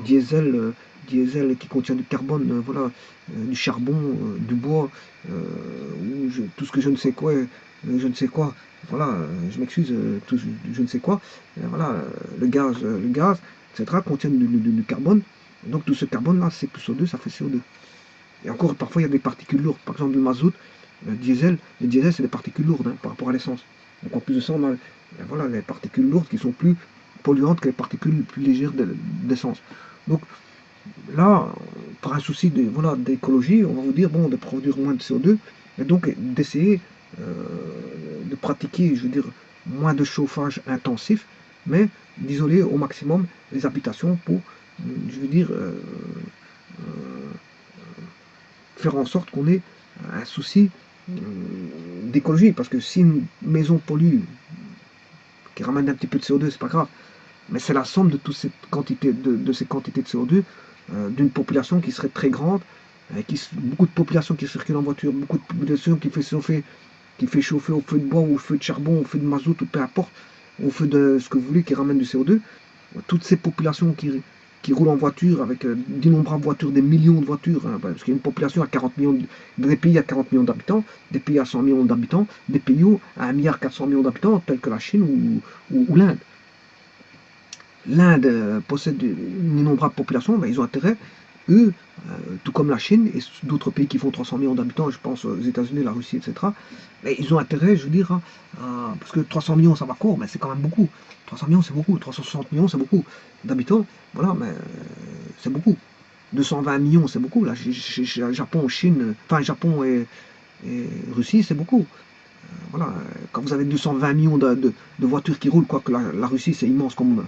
diesel, diesel qui contient du carbone, voilà, du charbon, du bois, tout ce que je ne sais quoi, voilà, je m'excuse, tout je ne sais quoi, voilà, le gaz, etc., contient du carbone. Donc tout ce carbone-là, C plus O2, ça fait CO2. Et encore, parfois, il y a des particules lourdes. Par exemple, le mazout, le diesel, c'est des particules lourdes, hein, par rapport à l'essence. Donc en plus de ça, on a voilà, les particules lourdes qui sont plus polluantes que les particules plus légères d'essence. Donc là, par un souci de, voilà, d'écologie, on va vous dire, bon, de produire moins de CO2, et donc d'essayer de pratiquer, je veux dire, moins de chauffage intensif, mais d'isoler au maximum les habitations pour, je veux dire, faire en sorte qu'on ait un souci d'écologie. Parce que si une maison pollue, qui ramène un petit peu de CO2, c'est pas grave. Mais c'est la somme de toutes ces quantités ces quantités de CO2 d'une population qui serait très grande, beaucoup de population qui circule en voiture, beaucoup de population qui fait chauffer au feu de bois, ou au feu de charbon, au feu de mazout, ou peu importe, au feu de ce que vous voulez, qui ramène du CO2. Toutes ces populations qui roulent en voiture, avec d'innombrables voitures, des millions de voitures, hein, parce qu'il y a une population à 40 millions, des pays à 40 millions d'habitants, des pays à 100 millions d'habitants, des pays à 1,4 milliard d'habitants, tels que la Chine ou l'Inde. L'Inde possède une innombrable population, ben, ils ont intérêt, eux, tout comme la Chine et d'autres pays qui font 300 millions d'habitants, je pense aux États-Unis, la Russie, etc., ben, ils ont intérêt, je veux dire, parce que 300 millions, ça va court, mais c'est quand même beaucoup. 300 millions, c'est beaucoup. 360 millions, c'est beaucoup d'habitants. Voilà, mais c'est beaucoup. 220 millions, c'est beaucoup. Là, Japon, Chine, enfin Japon et Russie, c'est beaucoup. Voilà, quand vous avez 220 millions de voitures qui roulent, quoique la Russie, c'est immense comme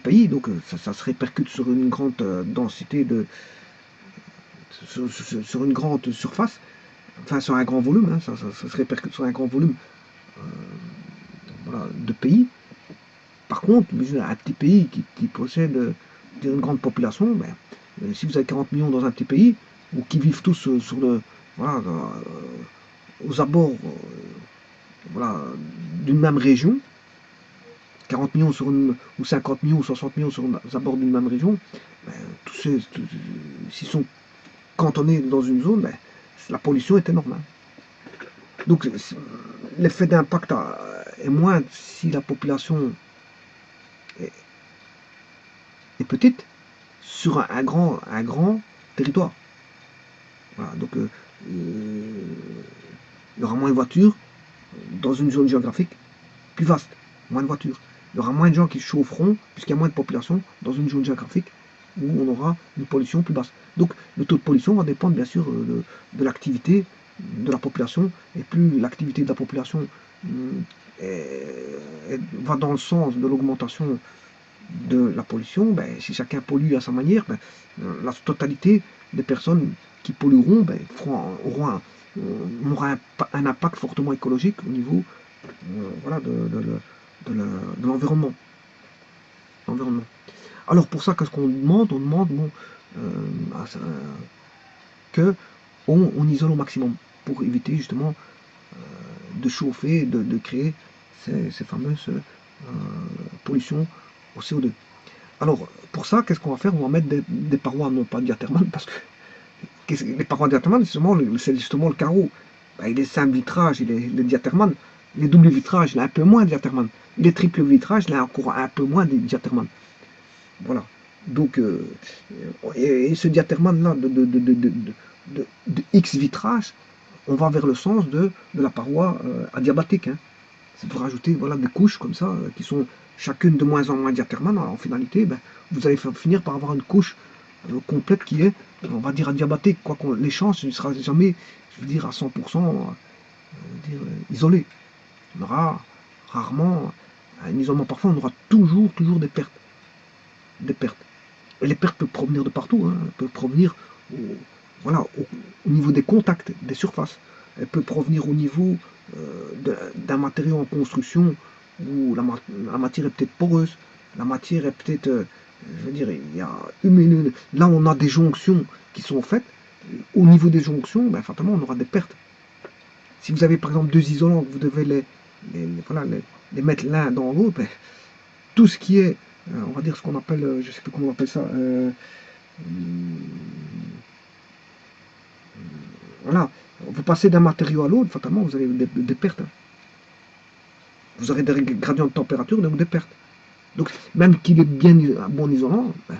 pays, donc ça se répercute sur une grande densité sur une grande surface, enfin sur un grand volume, hein, ça se répercute sur un grand volume voilà, de pays. Par contre, un petit pays qui possède une grande population, ben, si vous avez 40 millions dans un petit pays, ou qui vivent tous sur le, voilà, aux abords voilà, d'une même région, 40 millions ou 50 millions ou 60 millions sur les abords d'une même région, ben, s'ils sont cantonnés dans une zone, ben, la pollution est énorme. Hein. Donc l'effet d'impact est moins si la population est petite sur un grand territoire. Voilà, donc il y aura moins de voitures dans une zone géographique plus vaste, moins de voitures. Il y aura moins de gens qui chaufferont, puisqu'il y a moins de population dans une zone géographique où on aura une pollution plus basse. Donc le taux de pollution va dépendre bien sûr de l'activité de la population, et plus l'activité de la population va dans le sens de l'augmentation de la pollution, ben, si chacun pollue à sa manière, ben, la totalité des personnes qui pollueront ben, auront un impact fortement écologique au niveau voilà, de l'environnement. Alors pour ça, qu'est-ce qu'on demande? On demande bon, que on isole au maximum pour éviter justement de chauffer, de créer ces fameuses pollutions au CO2. Alors pour ça, qu'est-ce qu'on va faire? On va mettre des parois, non pas diathermales, parce que les parois diathermales, c'est justement le carreau. Ben, il est simple vitrage, il est le diathermale. Les doubles vitrages, il a un peu moins de diathermale. Les triples vitrages, il a encore un peu moins de diathermale. Voilà. Donc, et ce diathermale-là de X vitrage, on va vers le sens de la paroi adiabatique. Hein. C'est pour rajouter voilà, des couches comme ça, qui sont chacune de moins en moins diathermales. En finalité, ben, vous allez finir par avoir une couche complète qui est, on va dire, adiabatique. Quoi qu'on les change, il ne sera jamais, je veux dire, à 100% isolé. On aura rarement un isolement parfait, on aura toujours des pertes. Et les pertes peuvent provenir de partout, hein. Elles peuvent provenir voilà, au niveau des contacts, des surfaces. Elles peuvent provenir au niveau d'un matériau en construction où la matière est peut-être poreuse, la matière est peut-être, je veux dire, il y a là on a des jonctions qui sont faites. Au niveau des jonctions, ben, fatalement on aura des pertes. Si vous avez par exemple deux isolants, vous devez les mettre l'un dans l'autre, ben, tout ce qui est, on va dire ce qu'on appelle, je ne sais plus comment on appelle ça, voilà, vous passez d'un matériau à l'autre, fatalement vous avez des pertes. Hein. Vous aurez des gradients de température, donc des pertes. Donc même qu'il est bien bon isolant, ben,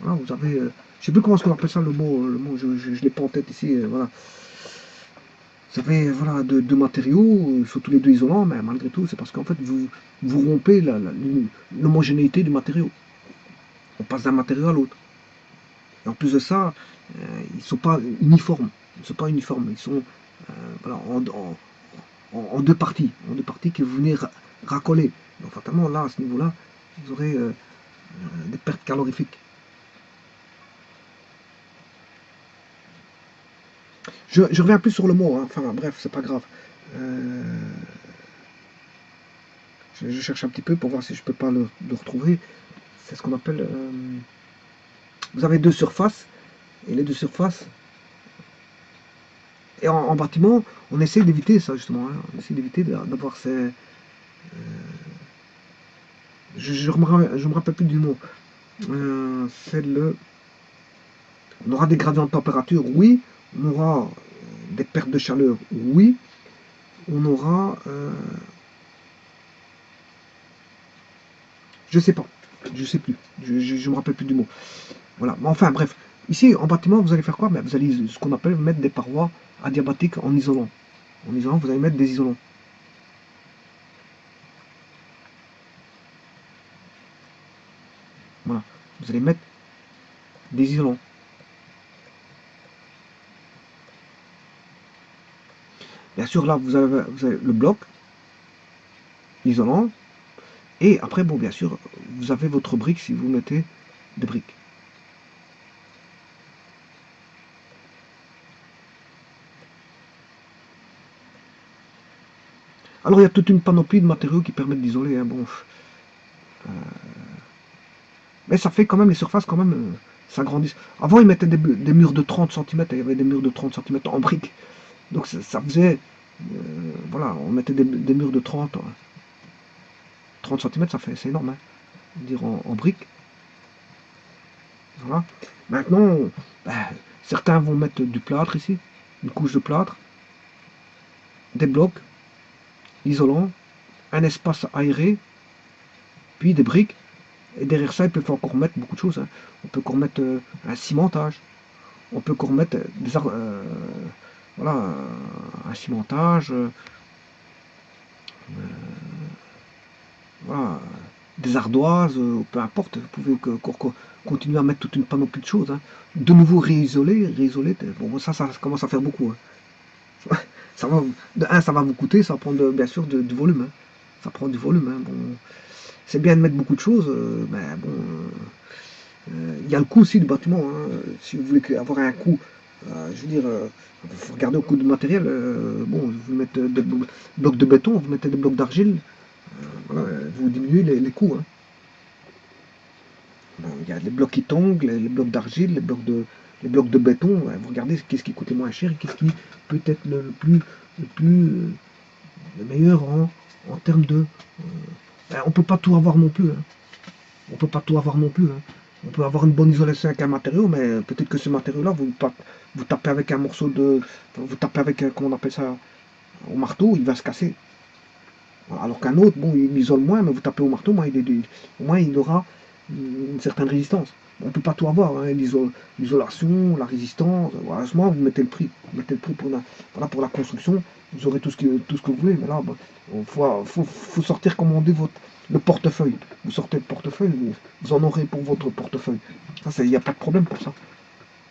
voilà, vous avez, je ne sais plus comment on appelle ça le mot je ne l'ai pas en tête ici, voilà. vous avez voilà, deux matériaux, sont tous les deux isolants, mais malgré tout, c'est parce qu'en fait, vous rompez l'homogénéité du matériau. On passe d'un matériau à l'autre. Et en plus de ça, ils ne sont pas uniformes. Ils ne sont pas uniformes. Ils sont voilà, en deux parties. En deux parties que vous venez racoler. Donc fatalement, là, à ce niveau-là, vous aurez des pertes calorifiques. Je reviens plus sur le mot, hein. Enfin bref, c'est pas grave. Euh, je cherche un petit peu pour voir si je peux pas le retrouver. C'est ce qu'on appelle. Vous avez deux surfaces, et les deux surfaces. Et en bâtiment, on essaie d'éviter ça justement. Hein. On essaie d'éviter d'avoir ces. Je me rappelle plus du mot. C'est le. On aura des gradients de température, oui. On aura des pertes de chaleur, oui. On aura. Je sais pas. Je sais plus. Je me rappelle plus du mot. Voilà. Mais enfin, bref. Ici, en bâtiment, vous allez faire quoi? Ben, vous allez ce qu'on appelle mettre des parois adiabatiques en isolant. En isolant, vous allez mettre des isolants. Voilà. Vous allez mettre des isolants. Bien sûr, là, vous avez le bloc, isolant. Et après, bon, bien sûr, vous avez votre brique si vous mettez des briques. Alors, il y a toute une panoplie de matériaux qui permettent d'isoler. Hein, bon, mais ça fait quand même, les surfaces, quand même, s'agrandissent. Avant, ils mettaient des murs de 30 centimètres. Il y avait des murs de 30 centimètres en briques. Donc, ça faisait. Voilà, on mettait des murs de 30 centimètres, c'est énorme. Hein, dire en briques. Voilà. Maintenant, ben, certains vont mettre du plâtre ici, une couche de plâtre, des blocs isolants, un espace aéré, puis des briques. Et derrière ça, ils peuvent encore mettre beaucoup de choses. Hein. On peut encore mettre un cimentage. On peut encore mettre voilà, un cimentage. Voilà, des ardoises, peu importe. Vous pouvez continuer à mettre toute une panoplie de choses. Hein. De nouveau réisoler. Bon, ça commence à faire beaucoup. Hein. Ça va, ça va vous coûter, ça va prendre bien sûr du volume. Hein. Ça prend du volume. Hein. Bon, c'est bien de mettre beaucoup de choses, mais bon, il y a le coût aussi du bâtiment. Hein. Si vous voulez avoir un coût, je veux dire, il faut regarder au coût du matériel. Bon, vous mettez des blocs de béton, vous mettez des blocs d'argile, voilà, vous diminuez les coûts. Hein. Bon, il y a les blocs qui tombent, les blocs d'argile, les blocs de béton. Ouais, vous regardez qu'est-ce qui coûte le moins cher et qu'est-ce qui peut être le meilleur en termes de. On peut pas tout avoir non plus. Hein. On peut pas tout avoir non plus. Hein. On peut avoir une bonne isolation avec un matériau, mais peut-être que ce matériau-là, vous tapez avec un morceau de. Vous tapez avec, comment on appelle ça, au marteau, il va se casser. Alors qu'un autre, bon, il isole moins, mais vous tapez au marteau, au moins il aura une certaine résistance. On ne peut pas tout avoir, hein, l'isolation, la résistance. Voilà, moi, vous mettez le prix. Vous mettez le prix voilà, pour la construction, vous aurez tout ce que vous voulez. Mais là, il faut sortir, comme on dit, le portefeuille. Vous sortez le portefeuille, vous en aurez pour votre portefeuille. Ça, il n'y a pas de problème pour ça.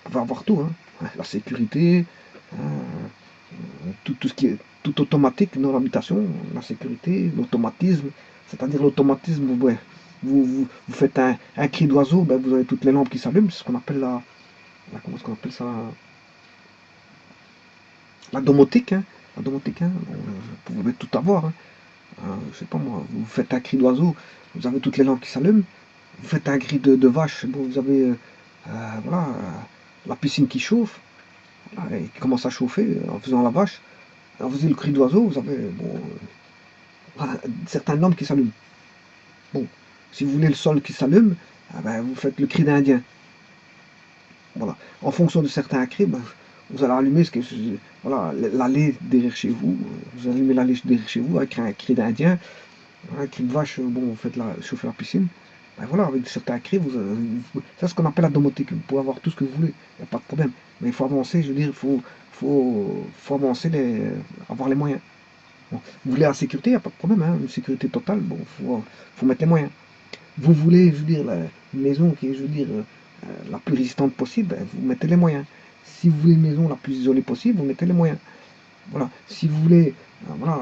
Vous pouvez avoir tout. Hein. La sécurité, tout ce qui est tout automatique dans l'habitation, la sécurité, l'automatisme. C'est-à-dire l'automatisme, ouais. Vous faites un cri d'oiseau, ben vous avez toutes les lampes qui s'allument, c'est ce qu'on appelle comment est-ce qu'on appelle ça, la domotique. Hein. La domotique, hein. Bon, vous pouvez tout avoir. Hein. Je sais pas moi, vous faites un cri d'oiseau, vous avez toutes les lampes qui s'allument. Vous faites un cri de vache, bon, vous avez voilà, la piscine qui chauffe, voilà, et qui commence à chauffer en faisant la vache. Alors vous avez le cri d'oiseau, vous avez bon, certaines lampes qui s'allument. Bon, si vous voulez le sol qui s'allume, ah ben, vous faites le cri d'Indien. Voilà. En fonction de certains cris, ben, vous allez allumer voilà, l'allée derrière chez vous. Vous allumez l'allée derrière chez vous avec un cri d'Indien, un cri de vache. Bon, vous faites chauffer la piscine. Ben voilà, avec certains cris, c'est ce qu'on appelle la domotique. Vous pouvez avoir tout ce que vous voulez, il n'y a pas de problème. Mais il faut avancer, je veux dire, faut avancer, avoir les moyens. Bon, vous voulez la sécurité, il n'y a pas de problème, hein, une sécurité totale, bon, faut mettre les moyens. Vous voulez, je veux dire, une maison qui est, je veux dire, la plus résistante possible, ben, vous mettez les moyens. Si vous voulez une maison la plus isolée possible, vous mettez les moyens. Voilà. Si vous voulez voilà,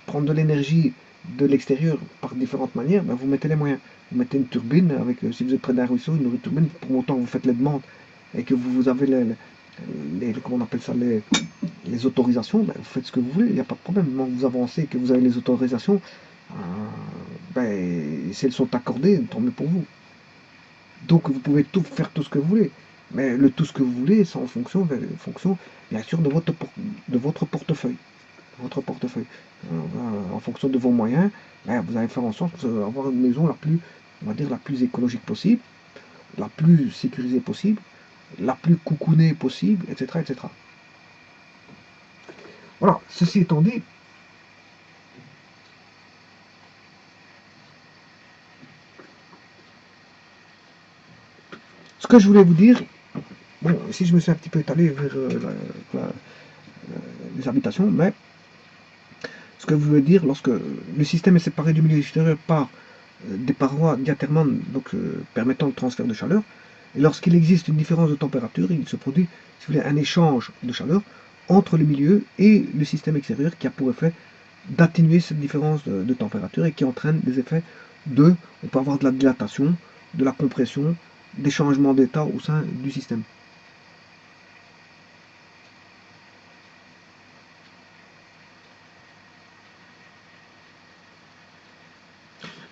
prendre de l'énergie de l'extérieur par différentes manières, ben vous mettez les moyens. Vous mettez une turbine, avec, si vous êtes près d'un ruisseau, une turbine, pour autant que vous faites les demandes et que vous avez comment on appelle ça, les autorisations, ben vous faites ce que vous voulez, il n'y a pas de problème. Quand vous avancez et que vous avez les autorisations, ben, si elles sont accordées, tant mieux pour vous. Donc vous pouvez faire tout ce que vous voulez. Mais le tout ce que vous voulez, c'est en fonction, bien sûr, de votre portefeuille. Votre portefeuille. En fonction de vos moyens, ben, vous allez faire en sorte d'avoir une maison la plus, on va dire, la plus écologique possible, la plus sécurisée possible, la plus coucounée possible, etc., etc. Voilà, ceci étant dit, ce que je voulais vous dire, bon, ici je me suis un petit peu étalé vers les habitations, mais ce que je veux dire, lorsque le système est séparé du milieu extérieur par des parois diathermantes donc, permettant le transfert de chaleur, et lorsqu'il existe une différence de température, il se produit, si vous voulez, un échange de chaleur entre le milieu et le système extérieur qui a pour effet d'atténuer cette différence de température et qui entraîne des effets on peut avoir de la dilatation, de la compression, des changements d'état au sein du système.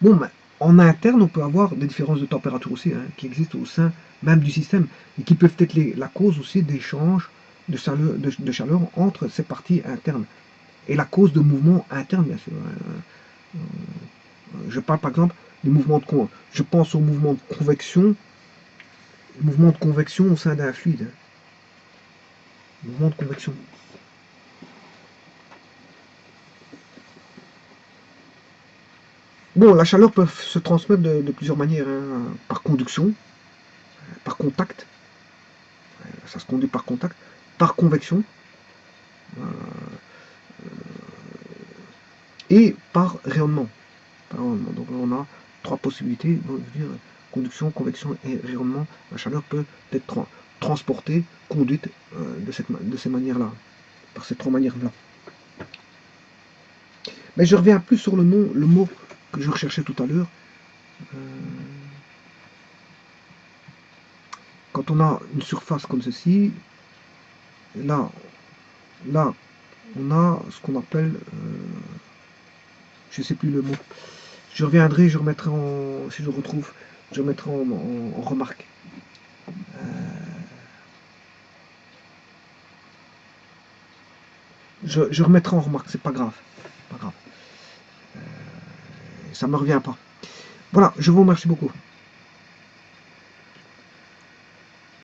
Bon, ben, en interne, on peut avoir des différences de température aussi, hein, qui existent au sein même du système, et qui peuvent être la cause aussi d'échanges de chaleur entre ces parties internes. Et la cause de mouvements internes, bien sûr. Je parle par exemple des mouvements je pense aux mouvements de convection au sein d'un fluide. Mouvement de convection. Bon, la chaleur peut se transmettre de plusieurs manières, hein, par conduction, par contact, ça se conduit par contact, par convection, et par rayonnement. Donc on a trois possibilités, donc, je veux dire, conduction, convection et rayonnement. La chaleur peut être transportée, conduite de ces manières-là, par ces trois manières-là. Mais je reviens plus sur le mot que je recherchais tout à l'heure. Quand on a une surface comme ceci, là, on a ce qu'on appelle, je ne sais plus le mot. Je reviendrai, je remettrai si je le retrouve, je remettrai en remarque. Je remettrai en remarque, c'est pas grave. Pas grave. Ça me revient pas. Voilà, je vous remercie beaucoup.